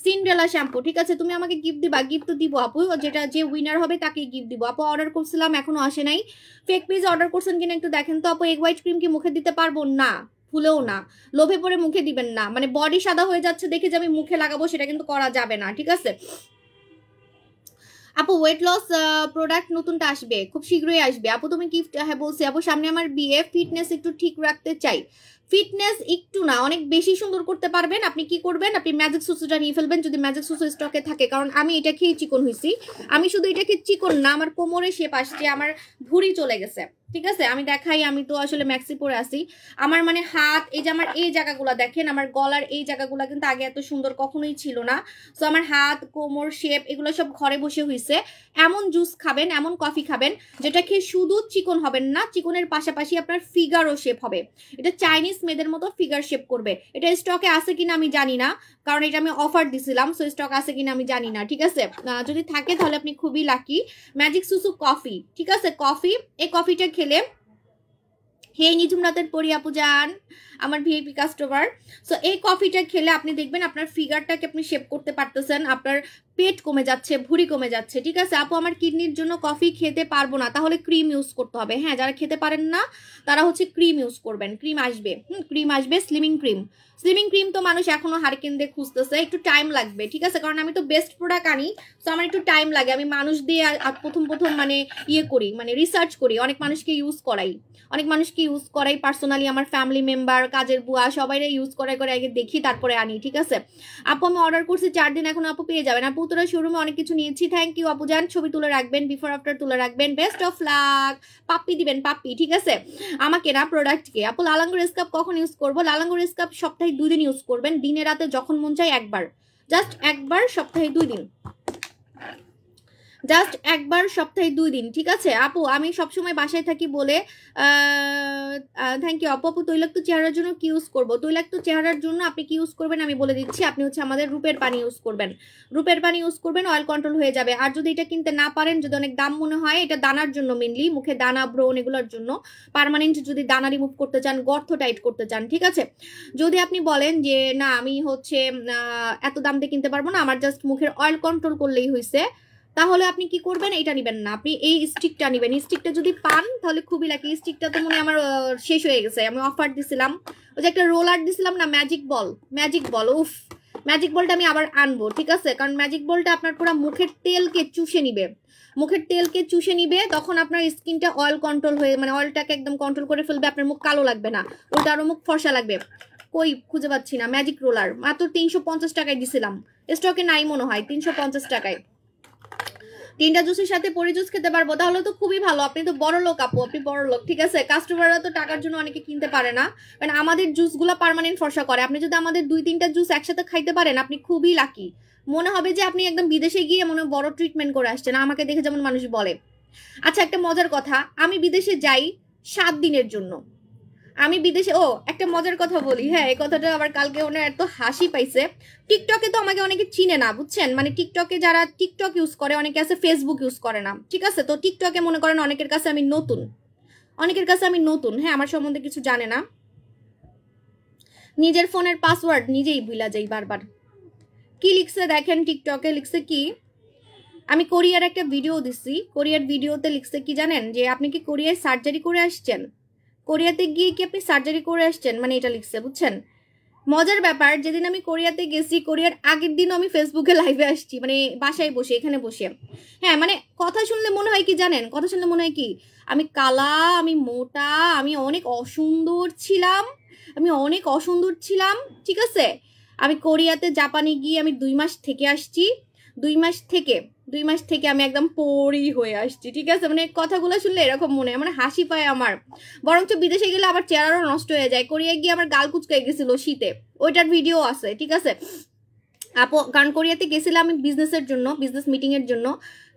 সিন্ড্রেলা শ্যাম্পু, ঠিক আছে? তুমি আমাকে গিফট দিবা? গিফট তো দিব আপু, যেটা যে উইনার হবে তাকে গিফট দিব। আপু অর্ডার করছিলাম এখনো আসে নাই, ফেক পেজ অর্ডার করছেন কিনা একটু দেখেন তো। আপু এগ হোয়াইট ক্রিম কি মুখে দিতে পারবো? না, ভুলেও না, লোভে পড়ে মুখে দিবেন না। মানে বডি সাদা হয়ে যাচ্ছে দেখে যে আমি মুখে লাগাবো সেটা কিন্তু করা যাবে না, ঠিক আছে? আপু ওয়েট লস প্রোডাক্ট নতুনটা আসবে, খুব শীঘ্রই আসবে। আপু তুমি গিফট, হ্যাঁ বলছি আপু, সামনে আমার বিয়ে, ফিটনেস একটু ঠিক রাখতে চাই। ফিটনেস একটু না, অনেক বেশি সুন্দর করতে পারবেন। আপনি কি করবেন? আপনি ম্যাজিক সুসুটা নিয়ে ফেলবেন, যদি ম্যাজিক সুসু স্টকে থাকে, কারণ আমি এটা খেয়ে চিকন হয়েছি। আমি শুধু এটা খেয়ে চিকন না, আমার কোমরে শেপ আসছে, আমার ভুঁড়ি চলে গেছে, ঠিক আছে? আমি দেখাই, আমি তো আসলে ম্যাক্সি পরে আসি। আমার মানে হাত, এই যে আমার এই জায়গাগুলো দেখেন, আমার গলার এই জায়গাগুলো কিন্তু আগে এত সুন্দর কখনোই ছিল না। তো আমার হাত, কোমর শেপ এগুলো সব ঘরে বসে হয়েছে। এমন জুস খাবেন, এমন কফি খাবেন যেটা খেয়ে শুধু চিকন হবেন না, চিকনের পাশাপাশি আপনার ফিগারও শেপ হবে। এটা চাইনিজ মেয়েদের মতো ফিগার শেপ করবে। এটা স্টকে আছে কিনা আমি জানি না, কারণ এটা আমি অফার দিছিলাম, সো স্টক আছে কিনা আমি জানি না, ঠিক আছে? যদি থাকে তাহলে আপনি খুবই লাকি। ম্যাজিক সুসু কফি, ঠিক আছে? কফি, এই কফিটা খেলে, হে নিঝুম রাতের পরি আপু যান, আমার ভিআইপি কাস্টমার। সো এই কফিটা খেলে আপনি দেখবেন আপনার ফিগারটাকে আপনি শেপ করতে পারতেছেন, আপনার পেট কমে যাচ্ছে, ভুঁড়ি কমে যাচ্ছে, ঠিক আছে? আপু আমার কিডনির জন্য কফি খেতে পারবো না, তাহলে ক্রিম ইউজ করতে হবে। হ্যাঁ, যারা খেতে পারেন না তারা হচ্ছে ক্রিম ইউজ করবেন, ক্রিম আসবে, ক্রিম আসবে, স্লিমিং ক্রিম। স্লিমিং ক্রিম তো মানুষ এখনো হারিকেন দিয়ে খুঁজতেছে, একটু টাইম লাগবে, ঠিক আছে? কারণ আমি তো বেস্ট প্রোডাক্ট আনি, তো আমার একটু টাইম লাগে। আমি মানুষ দিয়ে প্রথম মানে ইয়ে করি, মানে রিসার্চ করি, অনেক মানুষকে ইউজ করাই, অনেক মানুষকে ইউজ করাই পার্সোনালি, আমার ফ্যামিলি মেম্বার, কাজের বুয়া সবাইরে ইউজ করাই করে আগে দেখি, তারপরে আনি, ঠিক আছে? আপু আমি অর্ডার করছি 4 দিন, এখন আপু পেয়ে যাবেন। আপু তোরা শোরুমে অনেক কিছু নিয়েছি, থ্যাংক ইউ আপু যান। ছবি তুলে রাখবেন, বিফোর আফটার তুলে রাখবেন, বেস্ট অফ লাক। পাপ্পি দিবেন, পাপ্পি, ঠিক আছে? আমাকে না, প্রোডাক্টকে। আপু লালাঙ্গুর স্কাপ কখন ইউজ করবো? লালাঙ্গুর স্কাপ সপ্তাহে 2 দিন ইউজ করবেন, দিনে রাতে যখন মন চায় একবার, জাস্ট একবার, সপ্তাহে 2 দিন, জাস্ট একবার, সপ্তাহে 2 দিন, ঠিক আছে? আপু আমি সবসময় বাসায় থাকি বলে থ্যাংক ইউ আপু। আপু তৈলাক্ত চেহারার জন্য কি ইউজ করবো? তৈলাক্ত চেহারার জন্য আপনি কি ইউজ করবেন আমি বলে দিচ্ছি। আপনি হচ্ছে আমাদের রূপের পানি ইউজ করবেন, রূপের পানি ইউজ করবেন, অয়েল কন্ট্রোল হয়ে যাবে। আর যদি এটা কিনতে না পারেন, যদি অনেক দাম মনে হয়, এটা দানার জন্য মেনলি, মুখে দানা, ব্রণ এগুলোর জন্য, পার্মানেন্ট যদি দানা রিমুভ করতে চান, গর্ত টাইট করতে চান, ঠিক আছে? যদি আপনি বলেন যে না আমি হচ্ছে এত দাম দিয়ে কিনতে পারবো না, আমার জাস্ট মুখের অয়েল কন্ট্রোল করলেই হয়েছে, তাহলে আপনি কি করবেন? এটা নিবেন না, আপনি এই স্টিকটা নিবেন। স্টিকটা যদি পান তাহলে খুবই লাকি। স্টিকটা তো মনে আমার শেষ হয়ে গেছে, আমি অফার দিছিলাম, ওই যে একটা রোলার দিছিলাম না, ম্যাজিক বল, ম্যাজিক বল, উফ ম্যাজিক বলটা আমি আবার আনবো, ঠিক আছে? কারণ ম্যাজিক বলটা আপনার পুরো মুখের তেলকে চুষে নিবে, মুখের তেলকে চুষে নিবে, তখন আপনার স্কিনটা অয়েল কন্ট্রোল হয়ে মানে অয়েলটাকে একদম কন্ট্রোল করে ফেলবে, আপনার মুখ কালো লাগবে না, ওটা আরো মুখ ফর্সা লাগবে। কই খুঁজে পাচ্ছি না ম্যাজিক রোলার, মাত্র 350 টাকায় দিছিলাম, স্টকে নাই মনে হয়, 350 টাকায়। 3টা জুসের সাথে পরি জুস খেতে পারবো, তাহলে তো খুবই ভালো। আপনি তো বড় লোক আপু, আপনি বড় লোক, ঠিক আছে? কাস্টমাররা তো টাকার জন্য অনেকে কিনতে পারে না, কারণ আমাদের জুসগুলো পার্মানেন্ট ফর্সা করে। আপনি যদি আমাদের 2-3টা জুস একসাথে খাইতে পারেন, আপনি খুবই লাকি। মনে হবে যে আপনি একদম বিদেশে গিয়ে মনে বড় ট্রিটমেন্ট করে আসছেন, আমাকে দেখে যেমন মানুষ বলে। আচ্ছা, একটা মজার কথা, আমি বিদেশে যাই 7 দিনের জন্য। আমি বিদেশে, ও একটা মজার কথা বলি, হ্যাঁ এই কথাটা আবার কালকে ওনার এত হাসি পাইছে। টিকটকে তো আমাকে অনেকে চিনে না, বুঝছেন? মানে টিকটকে যারা টিকটক ইউজ করে, অনেকে আছে ফেসবুক ইউজ করে না, ঠিক আছে? তো টিকটকে মনে করেন অনেকের কাছে আমি নতুন, অনেকের কাছে আমি নতুন, হ্যাঁ আমার সম্বন্ধে কিছু জানে না। নিজের ফোনের পাসওয়ার্ড নিজেই ভুলা যাই বারবার। কি লিখছে দেখেন, টিকটকে লিখছে কি, আমি কোরিয়ার একটা ভিডিও দিচ্ছি, কোরিয়ার ভিডিওতে লিখছে কি জানেন, যে আপনি কি কোরিয়ায় সার্জারি করে আসছেন, কোরিয়াতে গিয়ে কি আপনি সার্জারি করে আসছেন, মানে এটা লিখছে, বুঝছেন? মজার ব্যাপার, যেদিন আমি কোরিয়াতে গেছি, কোরিয়ার আগের দিন আমি ফেসবুকে লাইভে আসছি, মানে বাসায় বসে, এখানে বসে। হ্যাঁ মানে কথা শুনলে মনে হয় কি জানেন, কথা শুনলে মনে হয় কি আমি কালা, আমি মোটা, আমি অনেক অসুন্দর ছিলাম, আমি অনেক অসুন্দর ছিলাম, ঠিক আছে? আমি কোরিয়াতে জাপানে গিয়ে আমি 2 মাস থেকে আসছি, 2 মাস থেকে আমি একদম পরি হয়ে আসছি, ঠিক আছে? মানে কথাগুলো শুনলে এরকম মনে হয়, মানে হাসি পায় আমার। বরঞ্চ বিদেশে গেলে আবার চেহারাও নষ্ট হয়ে যায়। কোরিয়ায় গিয়ে আমার গাল কুচকাই গেছিল শীতে, ওইটার ভিডিও আছে, ঠিক আছে আপু? কারণ কোরিয়াতে গেছিলাম আমি বিজনেসের জন্য, বিজনেস মিটিং এর জন্য।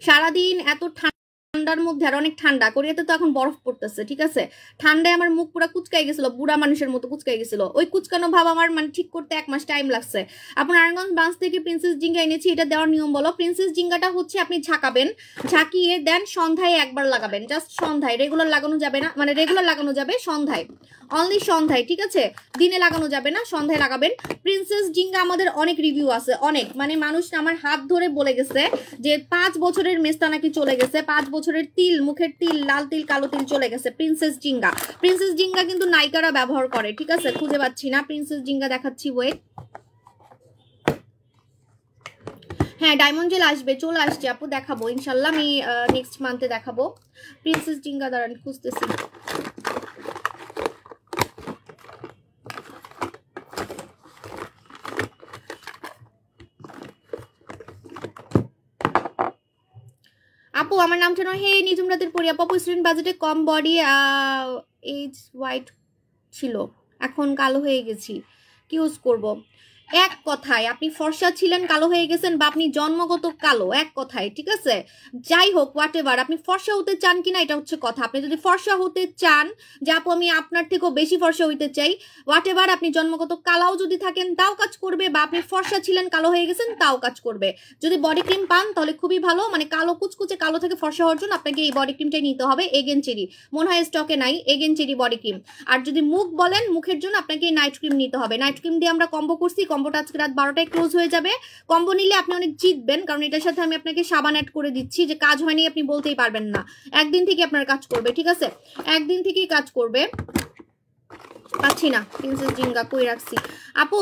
সারাদিন এত ঠান্ডার মধ্যে, আর অনেক ঠান্ডা, কোরিয়াতে তো এখন বরফ পড়তেছে, ঠিক আছে? ঠান্ডায় আমার মুখ পুরো কুচকাই গেছিল, বুড়া মানুষের মতো কুচকাই গেছিল। ওই কুচকানো ভাব আমার মানে ঠিক করতে 1 মাস টাইম লাগছে। আপনার নারায়ণগঞ্জ ব্রাঞ্চ থেকে প্রিন্সেস জিঙ্গা এনেছি, এটা দেওয়ার নিয়ম বলো। প্রিন্সেস জিঙ্গাটা হচ্ছে আপনি ঝাঁকাবেন, ঝাঁকিয়ে দেন সন্ধ্যায় একবার লাগাবেন, জাস্ট সন্ধ্যায়, রেগুলার লাগানো যাবে না, মানে রেগুলার লাগানো যাবে সন্ধ্যায়, অনলি সন্ধ্যায়, ঠিক আছে? দিনে লাগানো যাবে না, সন্ধ্যায় লাগাবেন। প্রিন্সেস জিঙ্গা আমাদের অনেক রিভিউ আছে, অনেক, মানে মানুষ আমার হাত ধরে বলে গেছে যে 5 বছরের মেস্তা নাকি চলে গেছে, 5 বছরের তিল, মুখের তিল, লাল তিল, কালো তিল চলে গেছে প্রিন্সেস জিঙ্গা। প্রিন্সেস জিঙ্গা কিন্তু নায়িকারা ব্যবহার করে, ঠিক আছে? খুঁজে পাচ্ছি না, প্রিন্সেস জিঙ্গা দেখাচ্ছি, ওয়েট। হ্যাঁ ডায়মন্ড জেল আসবে, চলে আসছে আপু, দেখাবো ইনশাল্লাহ, আমি নেক্সট মান্থে দেখাবো প্রিন্সেস জিঙ্গা। দাঁড়ান খুঁজতেছি। আপু আমার নামটা নয়, হে নিঝুম রাতের পরি আপু, স্টুডেন্ট বাজেটে কম, বডি এজ হোয়াইট ছিল, এখন কালো হয়ে গেছি, কি ইউজ করব? এক কথায় আপনি ফর্সা ছিলেন, কালো হয়ে গেছেন, বা আপনি জন্মগত কালো, এক কথায়, ঠিক আছে? যাই হোক হোয়াট এভার, আপনি ফর্সা হতে চান কিনা এটা হচ্ছে কথা। আপনি যদি ফর্সা হতে চান, যে আপু আমি আপনার থেকেও বেশি ফর্সা হইতে চাই, হোয়াট এভার, আপনি জন্মগত কালাও যদি থাকেন তাও কাজ করবে, বা আপনি ফর্সা ছিলেন কালো হয়ে গেছেন তাও কাজ করবে। যদি বডি ক্রিম পান তাহলে খুবই ভালো, মানে কালো কুচকুচে কালো থেকে ফর্সা হওয়ার জন্য আপনাকে এই বডি ক্রিমটাই নিতে হবে, এগেন চেরি, মনে হয় স্টকে নাই এগেন চেরি বডি ক্রিম। আর যদি মুখ বলেন, মুখের জন্য আপনাকে নাইট ক্রিম নিতে হবে। নাইট ক্রিম দিয়ে আমরা কম্বো করছি, কম্বোটা আজকে রাত 12টায় ক্লোজ হয়ে যাবে। কম্বো নিলে আপনি অনেক জিতবেন, কারণ এটার সাথে আমি আপনাকে সাবান অ্যাড করে দিচ্ছি, যে কাজ হয়নি আপনি বলতেই পারবেন না, একদিন থেকে আপনার কাজ করবে, ঠিক আছে? একদিন থেকেই কাজ করবে। পাচ্ছি না প্রিন্সেস জিঙ্গা, কই রাখছি আপু?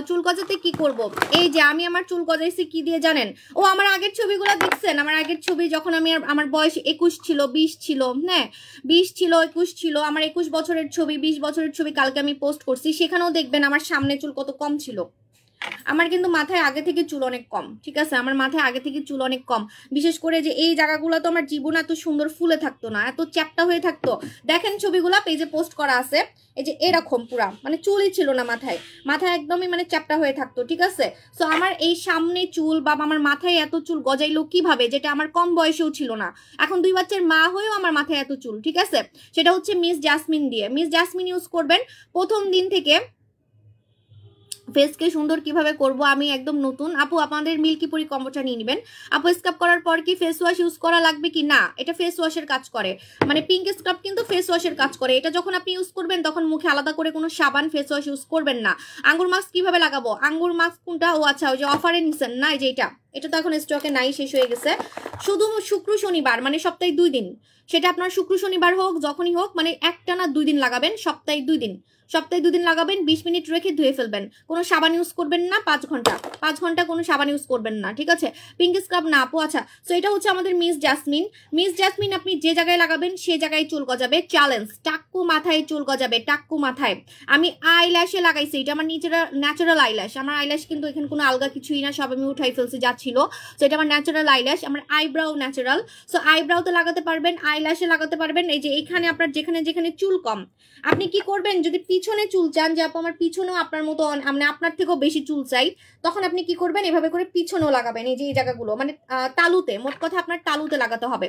চুল গজাতে কি করব? এই যে আমি আমার চুল গজাইছি কি দিয়ে জানেন? ও আমার আগের ছবিগুলো দেখছেন, আমার আগের ছবি যখন আমি, আমার বয়স 21 ছিল, 20 ছিল, হ্যাঁ 20 ছিল, 21 ছিল, আমার 21 বছরের ছবি, 20 বছরের ছবি কালকে আমি পোস্ট করছি, সেখানেও দেখবেন আমার সামনে চুল কত কম ছিল। আমার কিন্তু মাথায় আগে থেকে চুল অনেক কম, ঠিক আছে? আমার মাথায় আগে থেকে চুল অনেক কম, বিশেষ করে যে এই জায়গাগুলো তো আমার জীবন এত সুন্দর ফুলে থাকতো না, এত চ্যাপটা হয়ে থাকতো। দেখেন ছবিগুলা পেজে পোস্ট করা আছে, এই যে এরকম পুরা মানে চুলই ছিল না মাথায়, মাথায় একদমই মানে চ্যাপটা হয়ে থাকতো, ঠিক আছে? সো আমার এই সামনে চুল বা আমার মাথায় এত চুল গজাইলো কিভাবে, যেটা আমার কম বয়সেও ছিল না। এখন 2 বাচ্চার মা হয়েও আমার মাথায় এত চুল, ঠিক আছে? সেটা হচ্ছে মিস জাসমিন দিয়ে। মিস জাসমিন ইউজ করবেন প্রথম দিন থেকে। ফেসকে সুন্দর কিভাবে করব, আমি একদম নতুন আপু, আপনাদের মিল্কি পরি কম্বোটা নিয়ে নেবেন আপু। স্ক্রাব করার পর কি ফেস ওয়াশ ইউজ করা লাগবে কি না? এটা ফেস ওয়াশের কাজ করে, মানে পিঙ্ক স্ক্রাব কিন্তু ফেস ওয়াশের কাজ করে। এটা যখন আপনি ইউজ করবেন তখন মুখে আলাদা করে কোনো সাবান ফেস ওয়াশ ইউজ করবেন না। আঙ্গুর মাস্ক কিভাবে লাগাবো? আঙ্গুর মাস্ক কোনটা? ও আচ্ছা, ওই যে অফারে নিছেন না, এই যে এটা তো এখন স্টকে নাই, শেষ হয়ে গেছে। শুধু শুক্র শনিবার, মানে সপ্তাহে 2 দিন, সেটা আপনার শুক্র শনিবার হোক যখনই হোক, মানে একটানা 2 দিন লাগাবেন, সপ্তাহে 2 দিন, সপ্তাহে 2 দিন লাগাবেন, 20 মিনিট রেখে ধুয়ে ফেলবেন। কোনো সাবান ইউজ করবেন না 5 ঘন্টা, 5 ঘন্টা কোনো সাবান ইউজ করবেন না, ঠিক আছে? পিঙ্ক স্ক্রাব না আপু। আচ্ছা, সো এটা হচ্ছে আমাদের মিস জাসমিন। মিস জাসমিন আপনি যে জায়গায় লাগাবেন সে জায়গায় চুল গজাবে, চ্যালেঞ্জ। টাক্কু মাথায় চুল গজাবে, টাক্কু মাথায়। আমি আইল্যাশে লাগাইছি, এটা আমার ন্যাচারাল আইল্যাশ। আমার আইল্যাশ কিন্তু এখানে কোনো আলগা কিছুই না, সব আমি উঠাই ফেলছি যা ছিল। সো এটা আমার ন্যাচারাল আইল্যাশ। আমার আইব্রাও ন্যাচারাল। সো আইব্রাওতে লাগাতে পারবেন, আইল্যাশে লাগাতে পারবেন। এই যে এখানে আপনার যেখানে যেখানে চুল কম, আপনি কি করবেন, যদি পিছনে চুল চান যে আপু আমার পিছনেও আপনার মতো মানে আপনার থেকেও বেশি চুল চাই, তখন আপনি কি করবেন, এভাবে করে পিছনেও লাগাবেন। এই যে এই জায়গাগুলো মানে তালুতে, মোট কথা আপনার তালুতে লাগাতে হবে।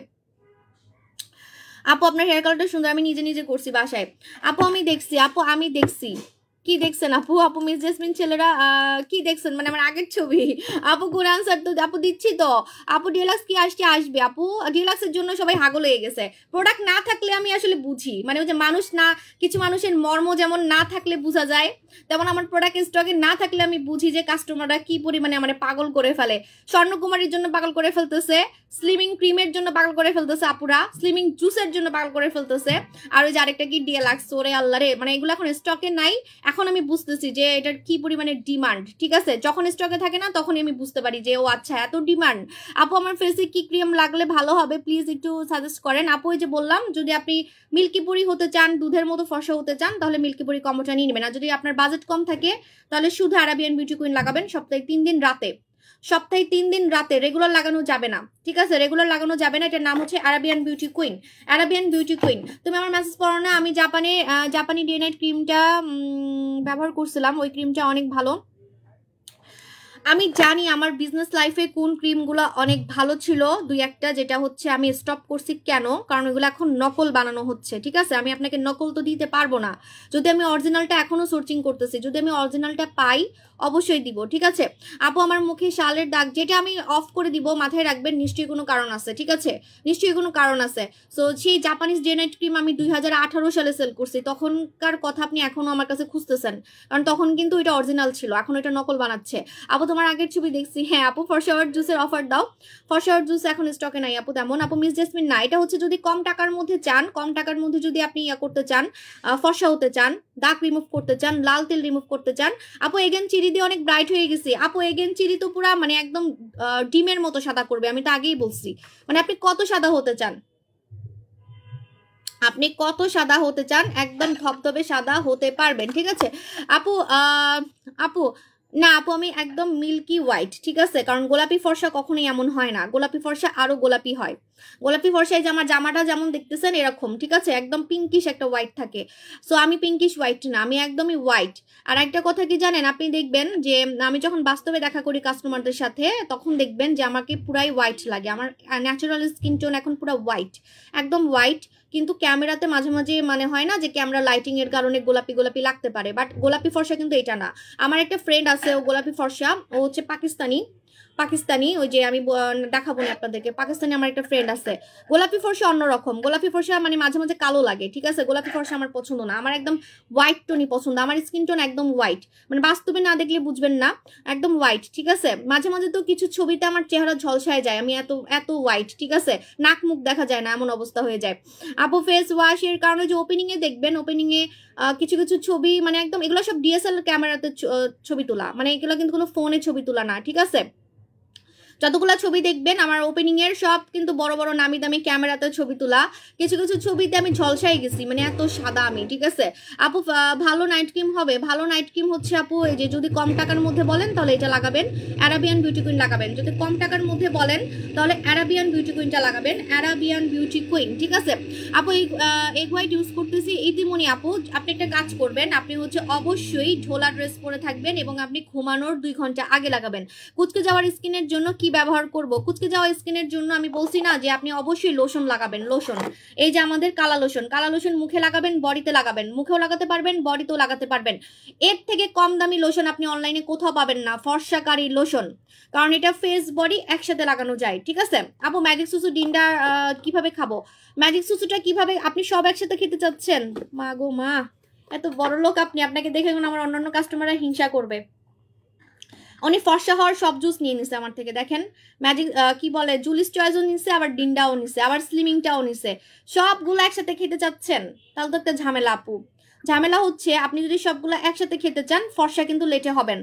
আপু আপনার হেয়ার কালারটা সুন্দর, আমি নিজে নিজে করছি বাসায়। আপু আমি দেখছি, আপু আমি দেখছি। কি দেখছেন আপু? আপু মিস জেসমিন ছেলেরা কি দেখছেন, মানে আমার আগের ছবি। আপু গুড আনসার তো আপু দিচ্ছি তো। আপু ডিলাক্স কি আসবে আপু? ডিলাক্সের জন্য সবাই হাগল হয়ে গেছে। প্রোডাক্ট না থাকলে আমি আসলে বুঝি, মানে ওই যে মানুষ না, কিছু মানুষের মর্ম যেমন না থাকলে বোঝা যায়, তেমন আমার প্রোডাক্ট স্টকে না থাকলে আমি বুঝি যে কাস্টমাররা কি পরিমাণে আমার পাগল করে ফেলে। স্বর্ণকুমারীর জন্য পাগল করে ফেলতেছে, স্লিমিং ক্রিমের জন্য পাগল করে ফেলতেছে আপুরা, স্লিমিং জুসের জন্য পাগল করে ফেলতেছে, আর ওই যে আরেকটা কি ডিলাক্স, ওরে আল্লাহ রে, মানে এগুলো এখন স্টকে নাই। এখন আমি বুঝতেছি যে এটার কি পরিমাণে ডিমান্ড, ঠিক আছে? যখন স্টকে থাকে না তখনই আমি বুঝতে পারি যে ও আচ্ছা এত ডিমান্ড। আপু আমার ফেসে কি ক্রিম লাগলে ভালো হবে প্লিজ একটু সাজেস্ট করেন। আপু এই যে বললাম, যদি আপনি মিল্কিপুরি হতে চান, দুধের মতো ফর্সা হতে চান, তাহলে মিল্কিপুরি কম্বোটা নিয়ে নেবেন। আর যদি আপনার বাজেট কম থাকে তাহলে শুধু আরাবিয়ান বিউটি কুইন লাগাবেন সপ্তাহে 3 দিন রাতে। সপ্তাহে 3 দিন রাতে, রেগুলার লাগানো যাবে না, ঠিক আছে? রেগুলার লাগানো যাবে না। এটার নাম হচ্ছে Arabian beauty queen. Arabian beauty queen. তুমি আমার মেসেজ পড়ো না, আমি জাপানি ডে নাইট ক্রিমটা ব্যবহার করছিলাম, ওই ক্রিমটা অনেক ভালো। আমি জানি আমার বিজনেস লাইফে কোন ক্রিমগুলো অনেক ভালো ছিল, 2-1টা, যেটা হচ্ছে আমি স্টপ করছি কেন, কারণ এগুলো এখন নকল বানানো হচ্ছে, ঠিক আছে? আমি আপনাকে নকল তো দিতে পারবো না, যদি আমি অরিজিনালটা এখনো সার্চিং করতেছি, যদি আমি অরিজিনালটা পাই অবশ্যই দিব, ঠিক আছে? আপু আমার মুখে শালের দাগ, যেটা আমি অফ করে দিব, মাথায় রাখবেন নিশ্চয়ই কোনো কারণ আছে, ঠিক আছে? নিশ্চয়ই কোনো কারণ আছে। সো সেই জাপানিজ ডে নাইট ক্রিম আমি 2018 সালে সেল করছি, তখনকার কথা আপনি এখনো আমার কাছে খুঁজতেছেন, কারণ তখন কিন্তু এটা অরিজিনাল ছিল, এখন এটা নকল বানাচ্ছে। আপু তোমার আগের ছবি দেখছি। হ্যাঁ আপু ফরশাওয়ার জুসের অফার দাও। ফরশাওয়ার জুস এখন স্টকে নাই আপু তেমন। আপু মিস জেসমিন না, এটা হচ্ছে যদি কম টাকার মধ্যে চান, কম টাকার মধ্যে যদি আপনি করতে চান, ফর্সা হতে চান, দাগ রিমুভ করতে চান, লাল তেল রিমুভ করতে চান। আপু এগেন চিরি দিয়ে অনেক ব্রাইট হয়ে গেছি। আপু এগেন চিরি তো পুরা মানে একদম ডিমের মতো সাদা করবে, আমি তো আগেই বলছি। মানে আপনি কত সাদা হতে চান, আপনি কত সাদা হতে চান, একদম ধবধবে সাদা হতে পারবেন, ঠিক আছে? আপু আপু না আপু আমি একদম মিল্কি হোয়াইট, ঠিক আছে? কারণ গোলাপি ফর্সা কখনোই এমন হয় না, গোলাপি ফর্সা আরো গোলাপি হয়। গোলাপি ফর্সায় যে আমার জামাটা যেমন দেখতেছেন এরকম, ঠিক আছে? একদম পিঙ্কিশ একটা হোয়াইট থাকে। সো আমি পিঙ্কিশ হোয়াইট না, আমি একদমই হোয়াইট। আর একটা কথা কি জানেন, আপনি দেখবেন যে আমি যখন বাস্তবে দেখা করি কাস্টমারদের সাথে, তখন দেখবেন যে আমাকে পুরাই হোয়াইট লাগে। আমার ন্যাচারাল স্কিন টোন এখন পুরো হোয়াইট, একদম হোয়াইট। কিন্তু ক্যামেরাতে মাঝে মাঝে মানে হয় না যে ক্যামেরা লাইটিং এর কারণে গোলাপি গোলাপি লাগতে পারে, বাট গোলাপি ফর্সা কিন্তু এটা না। আমার একটা ফ্রেন্ড আছে, ও গোলাপি ফর্সা, ও হচ্ছে পাকিস্তানি, ওই যে আমি দেখাবো না আপনাদেরকে, পাকিস্তানি আমার একটা ফ্রেন্ড আছে। গোলাপি ফর্সা অন্যরকম, গোলাপি ফর্সা মানে মাঝে মাঝে কালো লাগে, ঠিক আছে? গোলাপি ফর্সা আমার পছন্দ না, আমার একদম হোয়াইট টোনই পছন্দ। আমার স্কিন টোন একদম হোয়াইট, মানে বাস্তবে না দেখলে বুঝবেন না, একদম হোয়াইট, ঠিক আছে? মাঝে মাঝে তো কিছু ছবিতে আমার চেহারা ঝলসায় যায়, আমি এত এত হোয়াইট, ঠিক আছে? নাক মুখ দেখা যায় না, এমন অবস্থা হয়ে যায়। আপু ফেস ওয়াশ এর কারণে যে ওপেনিং এ দেখবেন, ওপেনিং এ কিছু কিছু ছবি মানে একদম এগুলো সব ডিএসএলআর ক্যামেরাতে ছবি তোলা, মানে এগুলো কিন্তু কোনো ফোনে ছবি তোলা না, ঠিক আছে? যতগুলো ছবি দেখবেন আমার ওপেনিং এর সব কিন্তু বড় বড় নামি দামি ক্যামেরাতে ছবি তোলা। কিছু কিছু ছবিতে আমি ঝলসাই গেছি, মানে এত সাদা আমি, ঠিক আছে? আপু ভালো নাইট ক্রিম হবে, ভালো নাইট ক্রিম হচ্ছে আপু এই যে যদি কম টাকার মধ্যে বলেন তাহলে এটা লাগাবেন, আরাবিয়ান বিউটি কুইন লাগাবেন। যদি কম টাকার মধ্যে বলেন তাহলে আরাবিয়ান বিউটি কুইনটা লাগাবেন, আরাবিয়ান বিউটি কুইন, ঠিক আছে? আপু এই এগ হোয়াইট ইউজ করতেছি। ইতিমনি আপু আপনি একটা কাজ করবেন, আপনি হচ্ছে অবশ্যই ঢোলা ড্রেস পরে থাকবেন এবং আপনি ঘুমানোর 2 ঘন্টা আগে লাগাবেন। কুচকে যাওয়ার স্কিনের জন্য কি ব্যবহার করব, কুচকে যাওয়া স্কিনের জন্য আমি বলছি না যে আপনি অবশ্যই লোশন লাগাবেন, লোশন। এই যে আমাদের কালা লোশন মুখে লাগাবেন, বডিতে লাগাবেন, মুখেও লাগাতে পারবেন, বডিতেও লাগাতে পারবেন। এর থেকে কম দামি লোশন আপনি অনলাইনে কোথাও পাবেন না, ফর্সাকারী লোশন, কারণ এটা ফেস বডি একসাথে লাগানো যায়, ঠিক আছে? আপু ম্যাজিক সুসু ডিন্ডা কিভাবে খাবো, ম্যাজিক সুসুটা কিভাবে, আপনি সব একসাথে খেতে চাচ্ছেন? মা গো মা, এত বড় লোক আপনি, আপনাকে দেখে আমার অন্যান্য কাস্টমাররা হিংসা করবে। উনি ফর্সা হওয়ার সব জুস নিয়ে নিছে আমার থেকে, দেখেন ম্যাজিক কি বলে জুলিস চয়েসও নিছে, আবার ডিন্ডাও নিছে, আবার স্লিমিংটাও নিছে, সবগুলো একসাথে খেতে চাচ্ছেন তাহলে তো একটা ঝামেলা আপু। ঝামেলা হচ্ছে আপনি যদি সবগুলো একসাথে খেতে চান ফর্সা কিন্তু লেটে হবেন,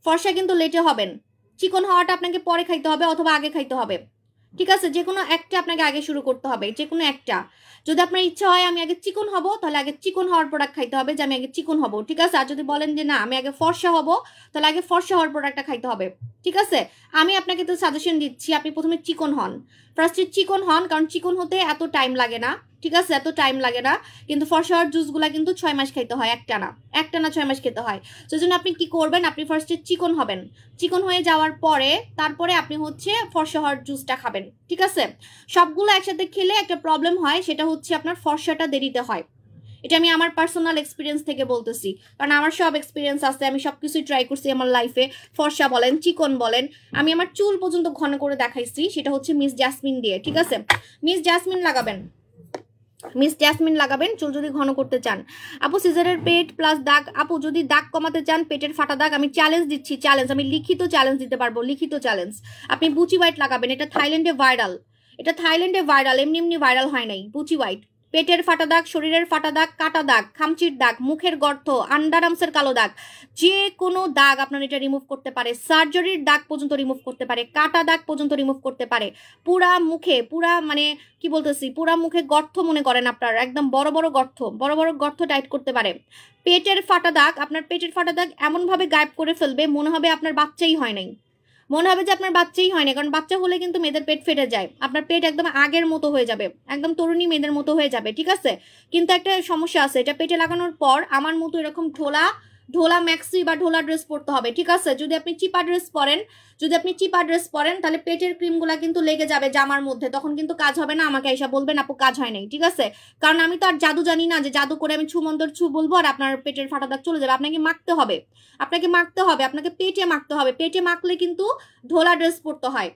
ফর্সা কিন্তু লেটে হবেন। চিকন হওয়াটা আপনাকে পরে খাইতে হবে অথবা আগে খাইতে হবে, ঠিক আছে? যে কোনো একটা আপনাকে আগে শুরু করতে হবে, যে কোনো একটা। যদি আপনার ইচ্ছা হয় আমি আগে চিকন হব, তাহলে আগে চিকন হওয়ার প্রোডাক্ট খাইতে হবে, যে আমি আগে চিকন হব, ঠিক আছে? আর যদি বলেন যে না আমি আগে ফর্সা হব, তাহলে আগে ফর্সা হওয়ার প্রোডাক্টটা খাইতে হবে, ঠিক আছে? আমি আপনাকে তো সাজেশন দিচ্ছি, আপনি প্রথমে চিকন হন, ফার্স্টে চিকন হন, কারণ চিকন হতে এত টাইম লাগে না, ঠিক আছে? এত টাইম লাগে না। কিন্তু ফর্সা হওয়ার জুসগুলা কিন্তু 6 মাস খাইতে হয়, একটানা 6 মাস খেতে হয়। সেজন্য আপনি কি করবেন, আপনি ফার্স্টে চিকন হবেন, চিকন হয়ে যাওয়ার পরে তারপরে আপনি হচ্ছে ফর্সা হওয়ার জুসটা খাবেন, ঠিক আছে? সবগুলো একসাথে খেলে একটা প্রবলেম হয়, সেটা হচ্ছে আপনার ফর্সাটা দেরিতে হয়। এটা আমি আমার পার্সোনাল এক্সপিরিয়েন্স থেকে বলতেছি, কারণ আমার সব এক্সপিরিয়েন্স আছে, আমি সবকিছুই ট্রাই করছি আমার লাইফে। ফর্সা বলেন, চিকন বলেন, আমি আমার চুল পর্যন্ত ঘন করে দেখাইছি, সেটা হচ্ছে মিস জাসমিন দিয়ে, ঠিক আছে? মিস জাসমিন লাগাবেন, মিস জাসমিন লাগাবেন চুল যদি ঘন করতে চান। আপু সিজারের পেট প্লাস দাগ, আপু যদি দাগ কমাতে চান, পেটের ফাটা দাগ, আমি চ্যালেঞ্জ দিচ্ছি, চ্যালেঞ্জ, আমি লিখিত চ্যালেঞ্জ দিতে পারবো, লিখিত চ্যালেঞ্জ। আপনি বুচি হোয়াইট লাগাবেন, এটা থাইল্যান্ডে ভাইরাল, এটা থাইল্যান্ডে ভাইরাল, এমনি এমনি ভাইরাল হয় নাই। বুচি হোয়াইট, পেটের ফাটা দাগ, শরীরের ফাটা দাগ, কাটা দাগ, খামচির দাগ, মুখের গর্ত, আন্ডারআর্মসের কালো দাগ, যে কোনো দাগ আপনার এটা রিমুভ করতে পারে, সার্জারির দাগ পর্যন্ত রিমুভ করতে পারে, কাটা দাগ পর্যন্ত রিমুভ করতে পারে। পুরা মুখে, পুরা মানে কি বলতেছি, পুরা মুখে গর্ত মনে করেন আপনার, একদম বড় বড় গর্ত, বড় বড় গর্ত টাইট করতে পারে। পেটের ফাটা দাগ, আপনার পেটের ফাটা দাগ এমনভাবে গায়েব করে ফেলবে মনে হবে আপনার বাচ্চাই হয় নাই, মনে হবে যে আপনার বাচ্চাই হয় না, কারণ বাচ্চা হলে কিন্তু মেয়েদের পেট ফেটে যায়, আপনার পেট একদম আগের মতো হয়ে যাবে, একদম তরুণী মেয়েদের মতো হয়ে যাবে, ঠিক আছে? কিন্তু একটা সমস্যা আছে, এটা পেটে লাগানোর পর আমার মতো এরকম ঢোলা ঢোলা ম্যাক্সি বা ঢোলা ড্রেস পরতে হবে, ঠিক আছে? যদি আপনি চিপা ড্রেস পরেন, যদি আপনি চিপা ড্রেস পরেন, তাহলে পেটের ক্রিমগুলা কিন্তু লেগে যাবে জামার মধ্যে, তখন কিন্তু কাজ হবে না, আমাকে এসে বলবেন আপু কাজ হয় নাই, ঠিক আছে? কারণ আমি তো আর জাদু জানি না যে জাদু করে আমি ছু মন্তর ছু বলবো আর আপনার পেটের ফাটা দাগ চলে যাবে। আপনাকে মাখতে হবে, আপনাকে মাখতে হবে, আপনাকে পেটে মাখতে হবে, পেটে মাখলে কিন্তু ঢোলা ড্রেস পরতে হয়,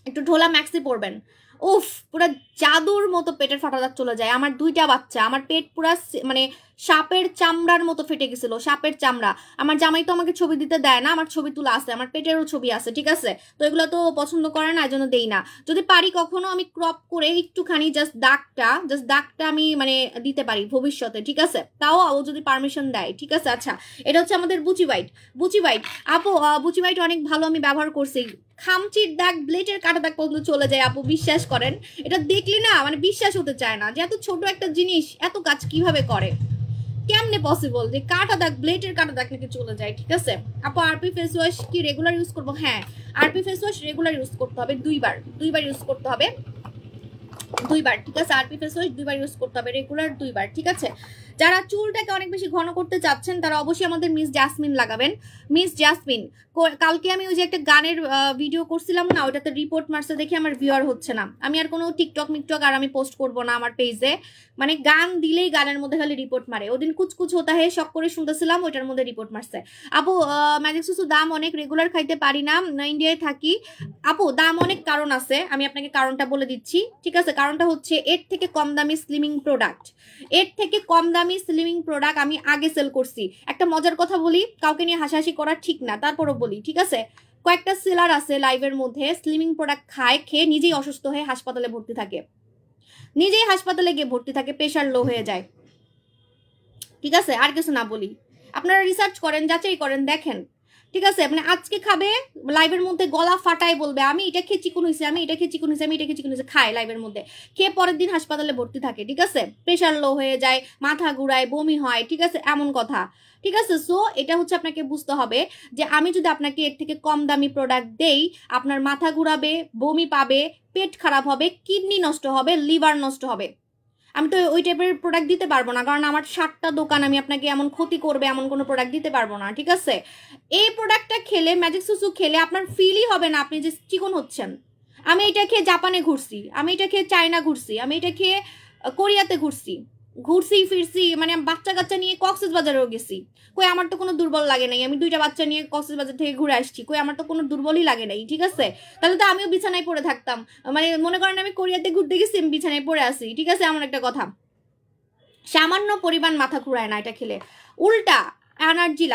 একটু ঢোলা ম্যাক্সি পরবেন। উফ, পুরা জাদুর মতো পেটের ফাটা দাগ চলে যায়। আমার 2টা বাচ্চা, আমার পেট পুরা মানে সাপের চামড়ার মতো ফেটে গেছিল, সাপের চামড়া। আমার জামাই তো আমাকে ছবি দিতে দেয় না, আমার ছবি তোলা আছে, আমার পেটেরও ছবি আছে, ঠিক আছে? তো এগুলো তো পছন্দ করে না, এজন্য দেই না। যদি পারি কখনো আমি ক্রপ করে একটুখানি জাস্ট দাগটা আমি মানে দিতে পারি ভবিষ্যতে, ঠিক আছে? তাও ও যদি পারমিশন দেয়, ঠিক আছে? আচ্ছা, এটা হচ্ছে আমাদের বুচি হোয়াইট। বুচি হোয়াইট আপু, বুচি হোয়াইট অনেক ভালো, আমি ব্যবহার করছি। খামচির দাগ, ব্লেডের কাটা দাগ পর্যন্ত চলে যায় আপু, বিশ্বাস করেন। এটা দেখলে না মানে বিশ্বাস হতে চায় না যে এত ছোট একটা জিনিস এত কাজ কিভাবে করে, কেমনে পসিবল যে কাটা দাগ, ব্লেডের কাটা দাগ নাকি চলে যায়, ঠিক আছে? আপু আরপি ফেস ওয়াশ কি রেগুলার ইউজ করবো? হ্যাঁ, RP face wash regular use করতে হবে, দুইবার ইউজ করতে হবে, 2বার, ঠিক আছে? আরপি ফেস ওয়াশ 2বার ইউজ করতে হবে, রেগুলার 2বার, ঠিক আছে? যারা চুলটাকে অনেক বেশি ঘন করতে চাচ্ছেন তারা অবশ্যই আমাদের মিস জাসমিন লাগাবেন। মিস জাসমিন, কালকে আমি ওই যে একটা গানের ভিডিও করছিলাম না, ওটাতে রিপোর্ট মারছে দেখে আমার ভিউয়ার হচ্ছে না। আমি আর কোনো টিকটক আর আমি পোস্ট করবো না আমার পেজে, মানে গান দিলেই গানের মধ্যে খালি রিপোর্ট মারে। ওদিন কুচকুচ হতা হে শখ করে শুনতেছিলাম, ওইটার মধ্যে রিপোর্ট মারছে। আপু ম্যাজিক সুসু দাম অনেক, রেগুলার খাইতে পারি না, ইন্ডিয়ায় থাকি। আপু দাম অনেক কারণ আছে, আমি আপনাকে কারণটা বলে দিচ্ছি, ঠিক আছে? কারণটা হচ্ছে এর থেকে কম দামি স্লিমিং প্রোডাক্ট, এর থেকে কম দামি স্লিমিং প্রোডাক্ট আমি আগে সেল করছি। একটা মজার কথা বলি, কাউকে নিয়ে হাসাহাসি করা ঠিক না, তারপরও বলি, ঠিক আছে? কয়েকটা সেলার আছে লাইভের মধ্যে স্লিমিং প্রোডাক্ট খায়, খেয়ে নিজেই অসুস্থ হয়ে হাসপাতালে ভর্তি থাকে, নিজেই হাসপাতালে গিয়ে ভর্তি থাকে, প্রেশার লো হয়ে যায়, ঠিক আছে? আর কিছু না বলি, আপনারা রিসার্চ করেন, যাচাই করেন, দেখেন, ঠিক আছে? মানে আজকে খাবে, লাইভের মধ্যে গলা ফাটায় বলবে আমি এটা খেয়ে চিকুন হয়েছে, আমি এটা খেয়ে চিকুন হয়েছে, আমি এটা খেয়ে চিকুন হয়েছে, খায় লাইভের মধ্যে, খেয়ে পরের দিন হাসপাতালে ভর্তি থাকে, ঠিক আছে? প্রেশার লো হয়ে যায়, মাথা ঘুরায়, বমি হয়, ঠিক আছে? এমন কথা, ঠিক আছে? সো এটা হচ্ছে আপনাকে বুঝতে হবে যে আমি যদি আপনাকে এর থেকে কম দামি প্রোডাক্ট দেই, আপনার মাথা ঘুরাবে, বমি পাবে, পেট খারাপ হবে, কিডনি নষ্ট হবে, লিভার নষ্ট হবে। আমি তো ওই টাইপের প্রোডাক্ট দিতে পারবো না, কারণ আমার 7টা দোকান, আমি আপনাকে এমন ক্ষতি করবে এমন কোনো প্রোডাক্ট দিতে পারবো না, ঠিক আছে? এই প্রোডাক্টটা খেলে, ম্যাজিক সুসু খেলে আপনার ফিলই হবে না আপনি যে চিকন হচ্ছেন। আমি এটা খেয়ে জাপানে ঘুরছি, আমি এটা খেয়ে চায়না ঘুরছি, আমি এটা খেয়ে কোরিয়াতে ঘুরছি ফিরছি, মানে বাচ্চা কাচ্চা নিয়ে কক্সবাজারেও গেছি, কই আমার তো কোনো দুর্বল লাগে নাই। আমি 2টা বাচ্চা নিয়ে কক্সবাজার থেকে ঘুরে আসছি, কই আমার তো কোনো দুর্বলই লাগে নাই, ঠিক আছে? তাহলে তো আমিও বিছানায় পড়ে থাকতাম, মানে মনে করেন আমি কোরিয়াতে ঘুরতে গেছি, আমি বিছানায় পড়ে আসি, ঠিক আছে? এমন একটা কথা। সামান্য পরিমাণ মাথা ঘুরায় না এটা খেলে, উল্টা এনার্জি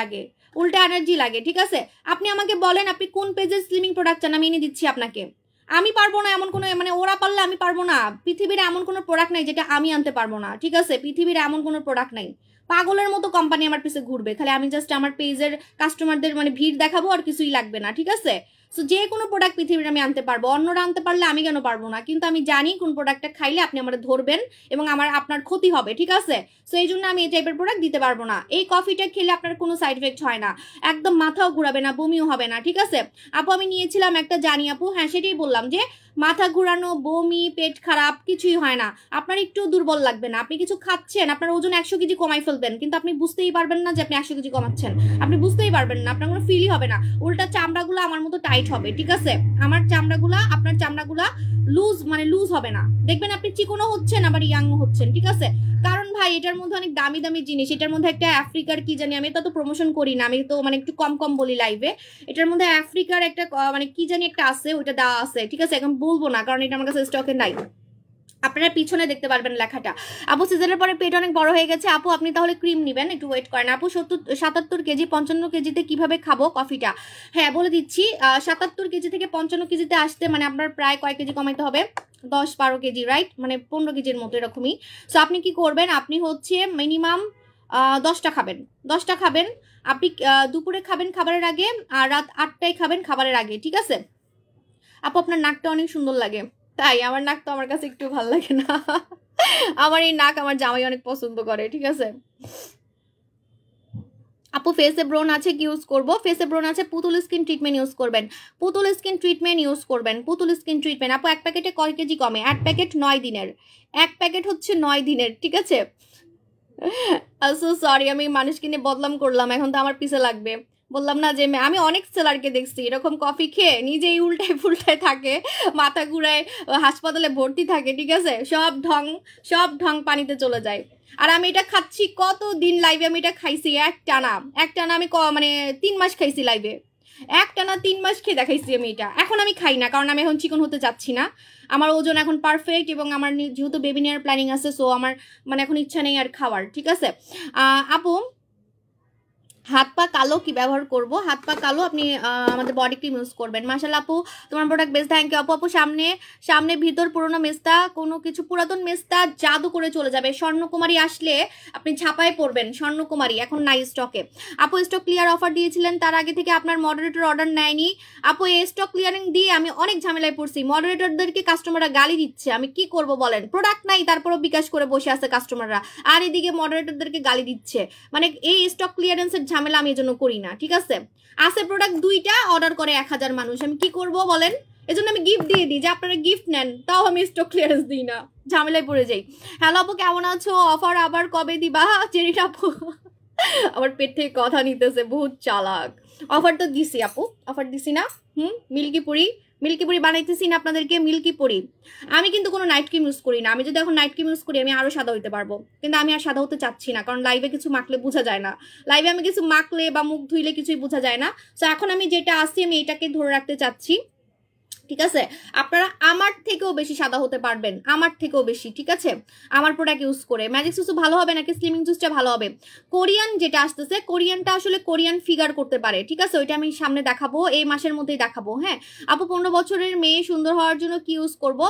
লাগে, ঠিক আছে? আপনি আমাকে বলেন আপনি কোন পেজের স্লিমিং প্রোডাক্ট চান, আমি এনে দিচ্ছি আপনাকে। আমি পারবো না এমন কোনো, মানে ওরা পারলে আমি পারবো না, পৃথিবীর এমন কোনো প্রোডাক্ট নাই যেটা আমি আনতে পারবো না, ঠিক আছে? পৃথিবীর এমন কোনো প্রোডাক্ট নাই, পাগলের মতো কোম্পানি আমার পিছে ঘুরবে, খালি আমি জাস্ট আমার পেজের কাস্টমারদের মানে ভিড় দেখাবো, আর কিছুই লাগবে না, ঠিক আছে? সো যে কোনো প্রোডাক্ট পৃথিবীর আমি আনতে পারবো, অন্যরা আনতে পারলে আমি কেন পারবো না? কিন্তু আমি জানি কোন প্রোডাক্টটা খাইলে আপনি আমার ধরবেন এবং আপনার ক্ষতি হবে, ঠিক আছে? সো এই জন্য আমি এই টাইপের প্রোডাক্ট দিতে পারবো না। এই কফিটা খেলে আপনার কোনো সাইড এফেক্ট হয় না, একদম মাথাও ঘুরাবে না, বমিও হবে না, ঠিক আছে? আপু আমি নিয়েছিলাম একটা, জানি আপু, হ্যাঁ সেটাই বললাম যে মাথা ঘুরানো, বমি, পেট খারাপ কিছুই হয় না, আপনার একটু দুর্বল লাগবে না। আপনি কিছু খাচ্ছেন, আপনার ওজন 100 কেজি কমাই ফেলবেন, কিন্তু আপনি বুঝতেই পারবেন না যে আপনি 100 কেজি কমাচ্ছেন, আপনি বুঝতেই পারবেন না, আপনার কোনো ফিলই হবে না। উল্টা চামড়াগুলো আমার মতো টাইট হবে, ঠিক আছে? আমার চামড়াগুলা, আপনার চামড়াগুলা লুজ হবে না, দেখবেন আপনি চিকনও হচ্ছেন আবার ইয়াংও হচ্ছেন, ঠিক আছে? কারণ ভাই এটার মধ্যে অনেক দামি দামি জিনিস, এটার মধ্যে একটা আফ্রিকার কি জানি, আমি তো প্রমোশন করি না, আমি তো মানে একটু কম কম বলি লাইভে। এটার মধ্যে আফ্রিকার একটা মানে কি জানি একটা আছে, ওইটা দেওয়া আছে, ঠিক আছে? এখন বলবো না কারণ এটা আমার কাছে স্টকে নাই, আপনারা পিছনে দেখতে পারবেন লেখাটা। আপু সিজনের পরে পেট অনেক বড় হয়ে গেছে, আপু আপনি তাহলে ক্রিম নেবেন, একটু ওয়েট করেন। আপু 77 কেজি 55 কেজিতে কিভাবে খাবো কফিটা? হ্যাঁ বলে দিচ্ছি, 77 কেজি থেকে 55 কেজিতে আসতে মানে আপনার প্রায় কয় কেজি কমাইতে হবে? 10-12 কেজি, রাইট? মানে 15 কেজির মতো এরকমই। সো আপনি কি করবেন, আপনি হচ্ছে মিনিমাম 10টা খাবেন, 10টা খাবেন। আপনি দুপুরে খাবেন খাবারের আগে, আর রাত 8টায় খাবেন খাবারের আগে, ঠিক আছে? আপু আপনার নাকটা অনেক সুন্দর লাগে। তাই? আমার নাক তো আমার কাছে একটু ভালো লাগে না। আমার এই নাক আমার জামাই অনেক পছন্দ করে, ঠিক আছে? আপু ফেসে ব্রোন আছে, কি ইউজ করবো? ফেসে ব্রোন আছে, পুতুল স্কিন ট্রিটমেন্ট ইউজ করবেন, পুতুল স্কিন ট্রিটমেন্ট ইউজ করবেন, পুতুল স্কিন ট্রিটমেন্ট। আপু এক প্যাকেটে কয় কেজি কমে? এক প্যাকেট 9 দিনের, এক প্যাকেট হচ্ছে 9 দিনের, ঠিক আছে? সো সরি, আমি মানুষকে নিয়ে বদলাম করলাম, এখন তো আমার পিছে লাগবে। বললাম না যে আমি অনেক সেলারকে দেখছি এরকম কফি খেয়ে নিজেই উল্টায় ফুলটায় থাকে, মাথা ঘুরায়, হাসপাতালে ভর্তি থাকে, ঠিক আছে? সব ঢং পানিতে চলে যায়। আর আমি এটা খাচ্ছি কত দিন লাইভে, আমি এটা খাইছি একটানা আমি মানে 3 মাস খাইছি লাইভে, একটানা 3 মাস খেয়ে দেখাইছি আমি এটা। এখন আমি খাই না কারণ আমি এখন চিকন হতে চাচ্ছি না, আমার ওজন এখন পারফেক্ট, এবং আমার যেহেতু বেবি নেওয়ার প্ল্যানিং আছে, সো আমার মানে এখন ইচ্ছা নেই আর খাওয়ার, ঠিক আছে? আপু হাত পা কালো কি ব্যবহার করব? হাত পা কালো আপনি আমাদের বডি ক্রিম ইউজ করবেন। মাশাআল্লাহ আপু তোমার প্রোডাক্ট বেস্ট, থ্যাংক ইউ আপু। আপু সামনে ভিতর পুরনো মেস্তা, কোনো কিছু পুরাতন মেস্তা জাদু করে চলে যাবে। স্বর্ণকুমারী আসলে আপনি ছাপায় পড়বেন, স্বর্ণকুমারী এখন নাই স্টকে। আপু স্টক ক্লিয়ার অফার দিয়েছিলেন, তার আগে থেকে আপনার মডারেটর অর্ডার নেয়নি। আপু এই স্টক ক্লিয়ারিং দিয়ে আমি অনেক ঝামেলায় পড়ছি, মডারেটরদেরকে কাস্টমাররা গালি দিচ্ছে, আমি কি করব বলেন? প্রোডাক্ট নাই তারপরও বিকাশ করে বসে আছে কাস্টমাররা, আর এদিকে মডারেটরদেরকে গালি দিচ্ছে। মানে এই স্টক ক্লিয়ারেন্সের ঝামেলা আমি এজন্য করি না, ঠিক আছে? আছে প্রোডাক্ট 2টা, অর্ডার করে 1000 মানুষ, আমি কি করব বলেন? এজন্য আমি গিফট দিয়ে দিই যে আপনারা গিফট নেন, তাও আমি স্টক ক্লিয়ারেন্স দিই না, ঝামেলায় পড়ে যাই। হ্যালো আপু কেমন আছো? অফার আবার কবে দিবা? চেরি আপু আমার পেট থেকে কথা নিতেছে, বহুত চালাক। অফার তো দিছি আপু, অফার দিছি না? মিল্কি পুরি বানাইতেছি না আপনাদেরকে, মিল্কি পুরি। আমি কিন্তু কোনো নাইট ক্রিম ইউজ করি না, আমি যদি এখন নাইট ক্রিম ইউজ করি আমি আরো সাদা হইতে পারবো, কিন্তু আমি আর সাদা হতে চাচ্ছি না, কারণ লাইভে কিছু মাখলে বোঝা যায় না, লাইভে আমি কিছু মাখলে বা মুখ ধুইলে কিছুই বোঝা যায় না। তো এখন আমি যেটা আছি আমি এটাকে ধরে রাখতে চাচ্ছি, ঠিক আছে? আপনারা আমার থেকেও বেশি সাদা হতে পারবেন, আমার থেকেও বেশি, ঠিক আছে? আমার প্রোডাক্ট ইউজ করে। ম্যাজিক সুসু ভালো হবে নাকি স্লিমিং জুসটা ভালো হবে? কোরিয়ান যেটা আসতেছে, কোরিয়ানটা আসলে কোরিয়ান ফিগার করতে পারে, ঠিক আছে? ওইটা আমি সামনে দেখাবো, এই মাসের মধ্যেই দেখাবো। হ্যাঁ আপু 15 বছরের মেয়ে সুন্দর হওয়ার জন্য কি ইউজ করব?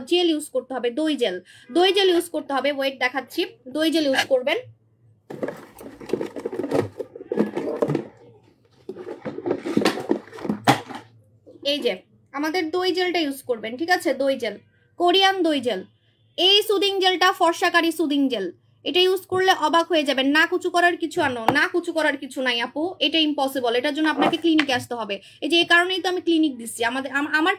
জেল ইউজ করতে হবে, দই জেল ইউজ করতে হবে। ওয়েট দেখাচ্ছি, দই জেল ইউজ করবেন। এই যে আমাদের দই জেলটা ইউজ করবেন, ঠিক আছে? দই জেল, কোরিয়ান দই জেল। এই সুদিং জেলটা ফর্সাকারী সুদিং জেল, এটা ইউজ করলে অবাক হয়ে যাবেন। না কুচু করার কিছু আনো, না কুচু করার কিছু নাই আপু, এটা ইম্পসিবল, এটার জন্য আপনাকে ক্লিনিকে আসতে হবে। এই যে এই কারণেই তো আমি ক্লিনিক দিচ্ছি, আমার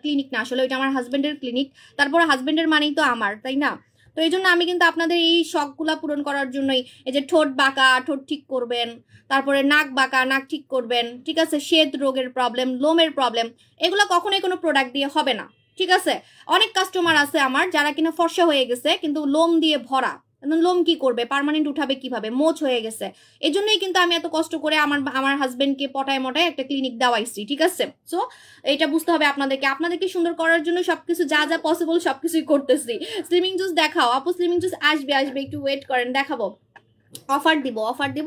ক্লিনিক না আসলে, ওইটা আমার হাজবেন্ডের ক্লিনিক, তারপরে হাজবেন্ডের মানেই তো আমার, তাই না? তো এই জন্য আমি কিন্তু আপনাদের এই শখগুলা পূরণ করার জন্যই, এই যে ঠোঁট বাঁকা, ঠোঁট ঠিক করবেন, তারপরে নাক বাঁকা, নাক ঠিক করবেন, ঠিক আছে? শ্বেত রোগের প্রবলেম, লোমের প্রবলেম, এগুলো কখনোই কোনো প্রোডাক্ট দিয়ে হবে না, ঠিক আছে? অনেক কাস্টমার আছে আমার যারা কিনা ফর্সা হয়ে গেছে কিন্তু লোম দিয়ে ভরা, লোম কি করবে, পার্মানেন্ট উঠাবে কিভাবে, মোচ হয়ে গেছে। এই জন্যই কিন্তু আমি এত কষ্ট করে আমার হাজবেন্ডকে পটায় মটায় একটা ক্লিনিক দেওয়াইছি, ঠিক আছে? সো এটা বুঝতে হবে আপনাদেরকে সুন্দর করার জন্য সবকিছু যা যা পসিবল সবকিছুই করতেছি। স্লিমিং জুস দেখাও আপু, স্লিমিং জুস আসবে, একটু ওয়েট করেন, দেখাবো। অফার দিব,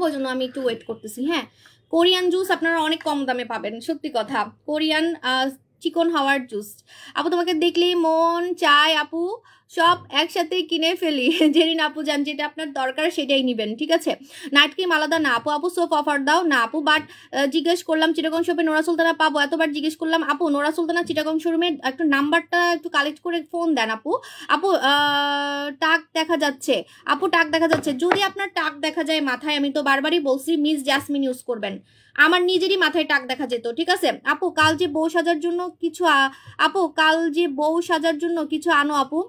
ওই জন্য আমি একটু ওয়েট করতেছি। হ্যাঁ কোরিয়ান জুস আপনারা অনেক কম দামে পাবেন, সত্যি কথা। কোরিয়ান চিকন হাওয়ার জুস। আপু তোমাকে দেখলেই মন চায় আপু সব একসাথে কিনে ফেলি। জেরিন আপু জান যেটা আপনার দরকার সেটাই নিবেন, ঠিক আছে? নাইট ক্রিম আলাদা না আপু, আপু সোপ অফার দাও না আপু। বাট জিজ্ঞেস করলাম চিটাগং শপে নোরা সুলতানা পাবো, এতবার জিজ্ঞেস করলাম আপু নোরা সুলতানা চিটাগং শোরুমে একটু নাম্বারটা একটু কালেক্ট করে ফোন দেন আপু। আপু টাক দেখা যাচ্ছে আপু, টাক দেখা যাচ্ছে। যদি আপনার টাক দেখা যায় মাথায়, আমি তো বারবারই বলছি মিস জাসমিন ইউজ করবেন, আমার নিজেরই মাথায় টাক দেখা যেত, ঠিক আছে? আপু কাল যে বউ সাজার জন্য কিছু আপু কাল যে বউ সাজার জন্য কিছু আনো আপু।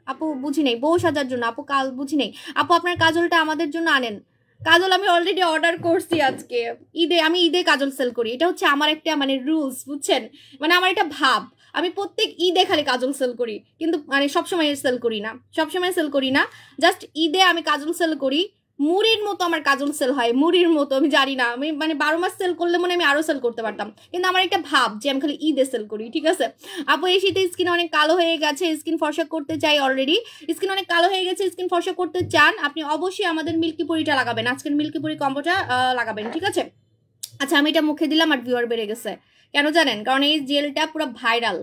আপু বুঝি নেই, বউ সাজার জন্য আপু কাল বুঝি নেই। আপু আপনার কাজলটা আমাদের জন্য আনেন। কাজল আমি অলরেডি অর্ডার করছি আজকে ঈদে, আমি ঈদে কাজল সেল করি, এটা হচ্ছে আমার একটা মানে রুলস, বুঝছেন? মানে আমার একটা ভাব, আমি প্রত্যেক ঈদে খালি কাজল সেল করি, কিন্তু মানে সবসময় সেল করি না, সবসময় সেল করি না, জাস্ট ঈদে আমি কাজল সেল করি। মুড়ির মতো আমার কাজল সেল হয়, মুড়ির মতো। আমি জানি না, আমি মানে 12 মাস সেল করলে মনে আমি আরো সেল করতে পারতাম, কিন্তু আমার একটা ভাব যে আমি খালি ঈদে সেল করি, ঠিক আছে? আপু এই শীতে স্কিন অনেক কালো হয়ে গেছে, স্কিন ফর্সা করতে চাই অলরেডি, স্কিন অনেক কালো হয়ে গেছে, স্কিন ফর্সা করতে চান আপনি অবশ্যই আমাদের মিল্কি পুরিটা লাগাবেন, আজকের মিল্কি পুরি কম্বোটা লাগাবেন, ঠিক আছে? আচ্ছা আমি এটা মুখে দিলাম আর ভিউয়ার বেড়ে গেছে, কেন জানেন? কারণ এই জেলটা পুরো ভাইরাল।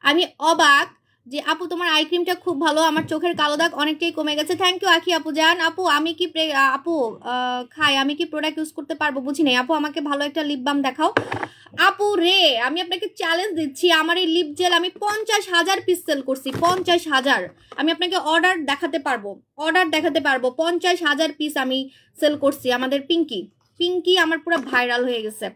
আমি অবাক যে আপু তোমার আই ক্রিমটা খুব ভালো, আমার চোখের কালো দাগ অনেকটাই কমে গেছে। থ্যাংক ইউ আখি আপু জান। আপু আমি কি আপু খাই, আমি কি প্রোডাক্ট ইউজ করতে পারবো বুঝি নাই আপু, আমাকে ভালো একটা লিপ বাম দেখাও। আপু রে আমি আপনাকে চ্যালেঞ্জ দিচ্ছি, আমার এই লিপ জেল আমি 50,000 পিস সেল করছি, 50,000। আমি আপনাকে অর্ডার দেখাতে পারবো, অর্ডার দেখাতে পারবো, 50,000 পিস আমি সেল করছি। আমাদের পিঙ্কি, পিঙ্কি আমার পুরো ভাইরাল হয়ে গেছে।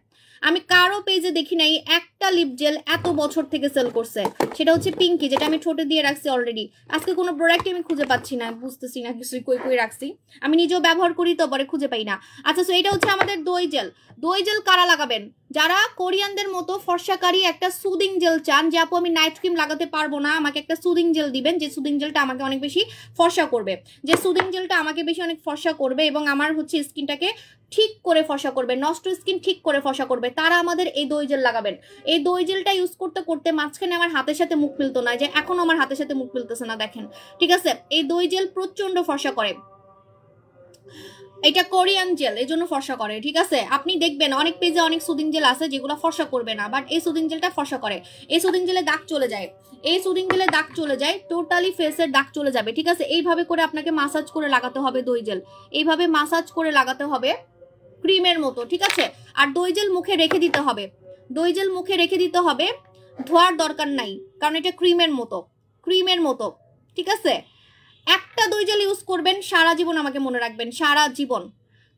আমি কারো পেজে দেখি নাই একটা লিপ জেল এত বছর থেকে সেল করছে, সেটা হচ্ছে পিঙ্কি, যেটা আমি ঠোঁটে দিয়ে রাখছি অলরেডি। আজকে কোনো প্রোডাক্টই আমি খুঁজে পাচ্ছি না, বুঝতেছি না কিছুই কই কই রাখছি, আমি নিজেও ব্যবহার করি তো পরে খুঁজে পাই না। আচ্ছা তো এটা হচ্ছে আমাদের দই জেল। দই জেল কারা লাগাবেন? যারা কোরিয়ানদের মতো ফর্সাকারী একটা সুদিং জেল চান, যে আপু আমি নাইট ক্রিম লাগাতে পারবো না, আমাকে একটা সুদিং জেল দিবেন, যে সুদিং জেলটা আমাকে অনেক বেশি ফর্সা করবে, যে সুদিং জেলটা আমাকে বেশি অনেক ফর্সা করবে এবং আমার হচ্ছে স্কিনটাকে ঠিক করে ফর্সা করবে, নষ্ট স্কিন ঠিক করে ফর্সা করবে, তারা আমাদের এই দই জেল লাগাবেন। এই দই জেলটা ইউজ করতে করতে মাঝখানে আমার হাতের সাথে মুখ মিলতো না, যে এখনো আমার হাতের সাথে মুখ মিলতেছে না, দেখেন, ঠিক আছে? এই দই জেল প্রচন্ড ফর্সা করে, এটা কোরিয়ান জেল, এই জন্য ফর্সা করে, ঠিক আছে? আপনি দেখবেন অনেক পেজে অনেক সুদিং জেল আছে যেগুলো ফর্সা করবে না, বাট এই সুদিং জেলটা ফর্সা করে। এই সুদিং জেলে দাগ চলে যায়, এই সুদিং জেলে দাগ চলে যায়, টোটালি ফেসের দাগ চলে যাবে, ঠিক আছে? এইভাবে করে আপনাকে মাসাজ করে লাগাতে হবে দই জেল, এইভাবে মাসাজ করে লাগাতে হবে ক্রিমের মতো, ঠিক আছে? আর দই জেল মুখে রেখে দিতে হবে, দই জেল মুখে রেখে দিতে হবে, ধোয়ার দরকার নাই, কারণ এটা ক্রিমের মতো, ক্রিমের মতো, ঠিক আছে? একটা দই জেল ইউজ করবেন সারা জীবন, আমাকে মনে রাখবেন সারা জীবন,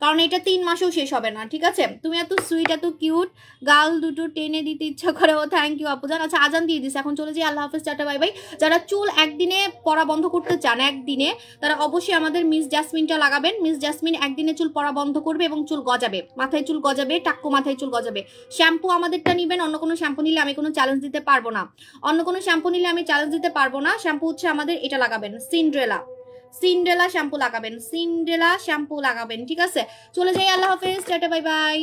কারণ এটা 3 মাসেও শেষ হবে না, ঠিক আছে? তুমি এত সুইট এত কিউট, গাল দুটো টেনে দিতে ইচ্ছা করে। ও থ্যাংক ইউ আপু জান। আচ্ছা আজান দিয়ে দিস, এখন চলে যাই, আল্লাহ হাফেজ, টাটা বাই বাই। যারা চুল একদিনে পড়া বন্ধ করতে চান একদিনে, তারা অবশ্যই আমাদের মিস জাসমিনটা লাগাবেন। মিস জাসমিন একদিনে চুল পড়া বন্ধ করবে এবং চুল গজাবে, মাথায় চুল গজাবে, টাক্কু মাথায় চুল গজাবে। শ্যাম্পু আমাদেরটা নিবেন, অন্য কোনো শ্যাম্পু নিলে আমি কোনো চ্যালেঞ্জ দিতে পারবো না, অন্য কোনো শ্যাম্পু নিলে আমি চ্যালেঞ্জ দিতে পারবো না। শ্যাম্পু হচ্ছে আমাদের এটা লাগাবেন, সিন্ড্রেলা, সিন্ড্রেলা শ্যাম্পু লাগাবেন, সিন্ড্রেলা শ্যাম্পু লাগাবেন, ঠিক আছে? চলে যাই, আল্লাহ হাফেজ, টাটা বাই বাই।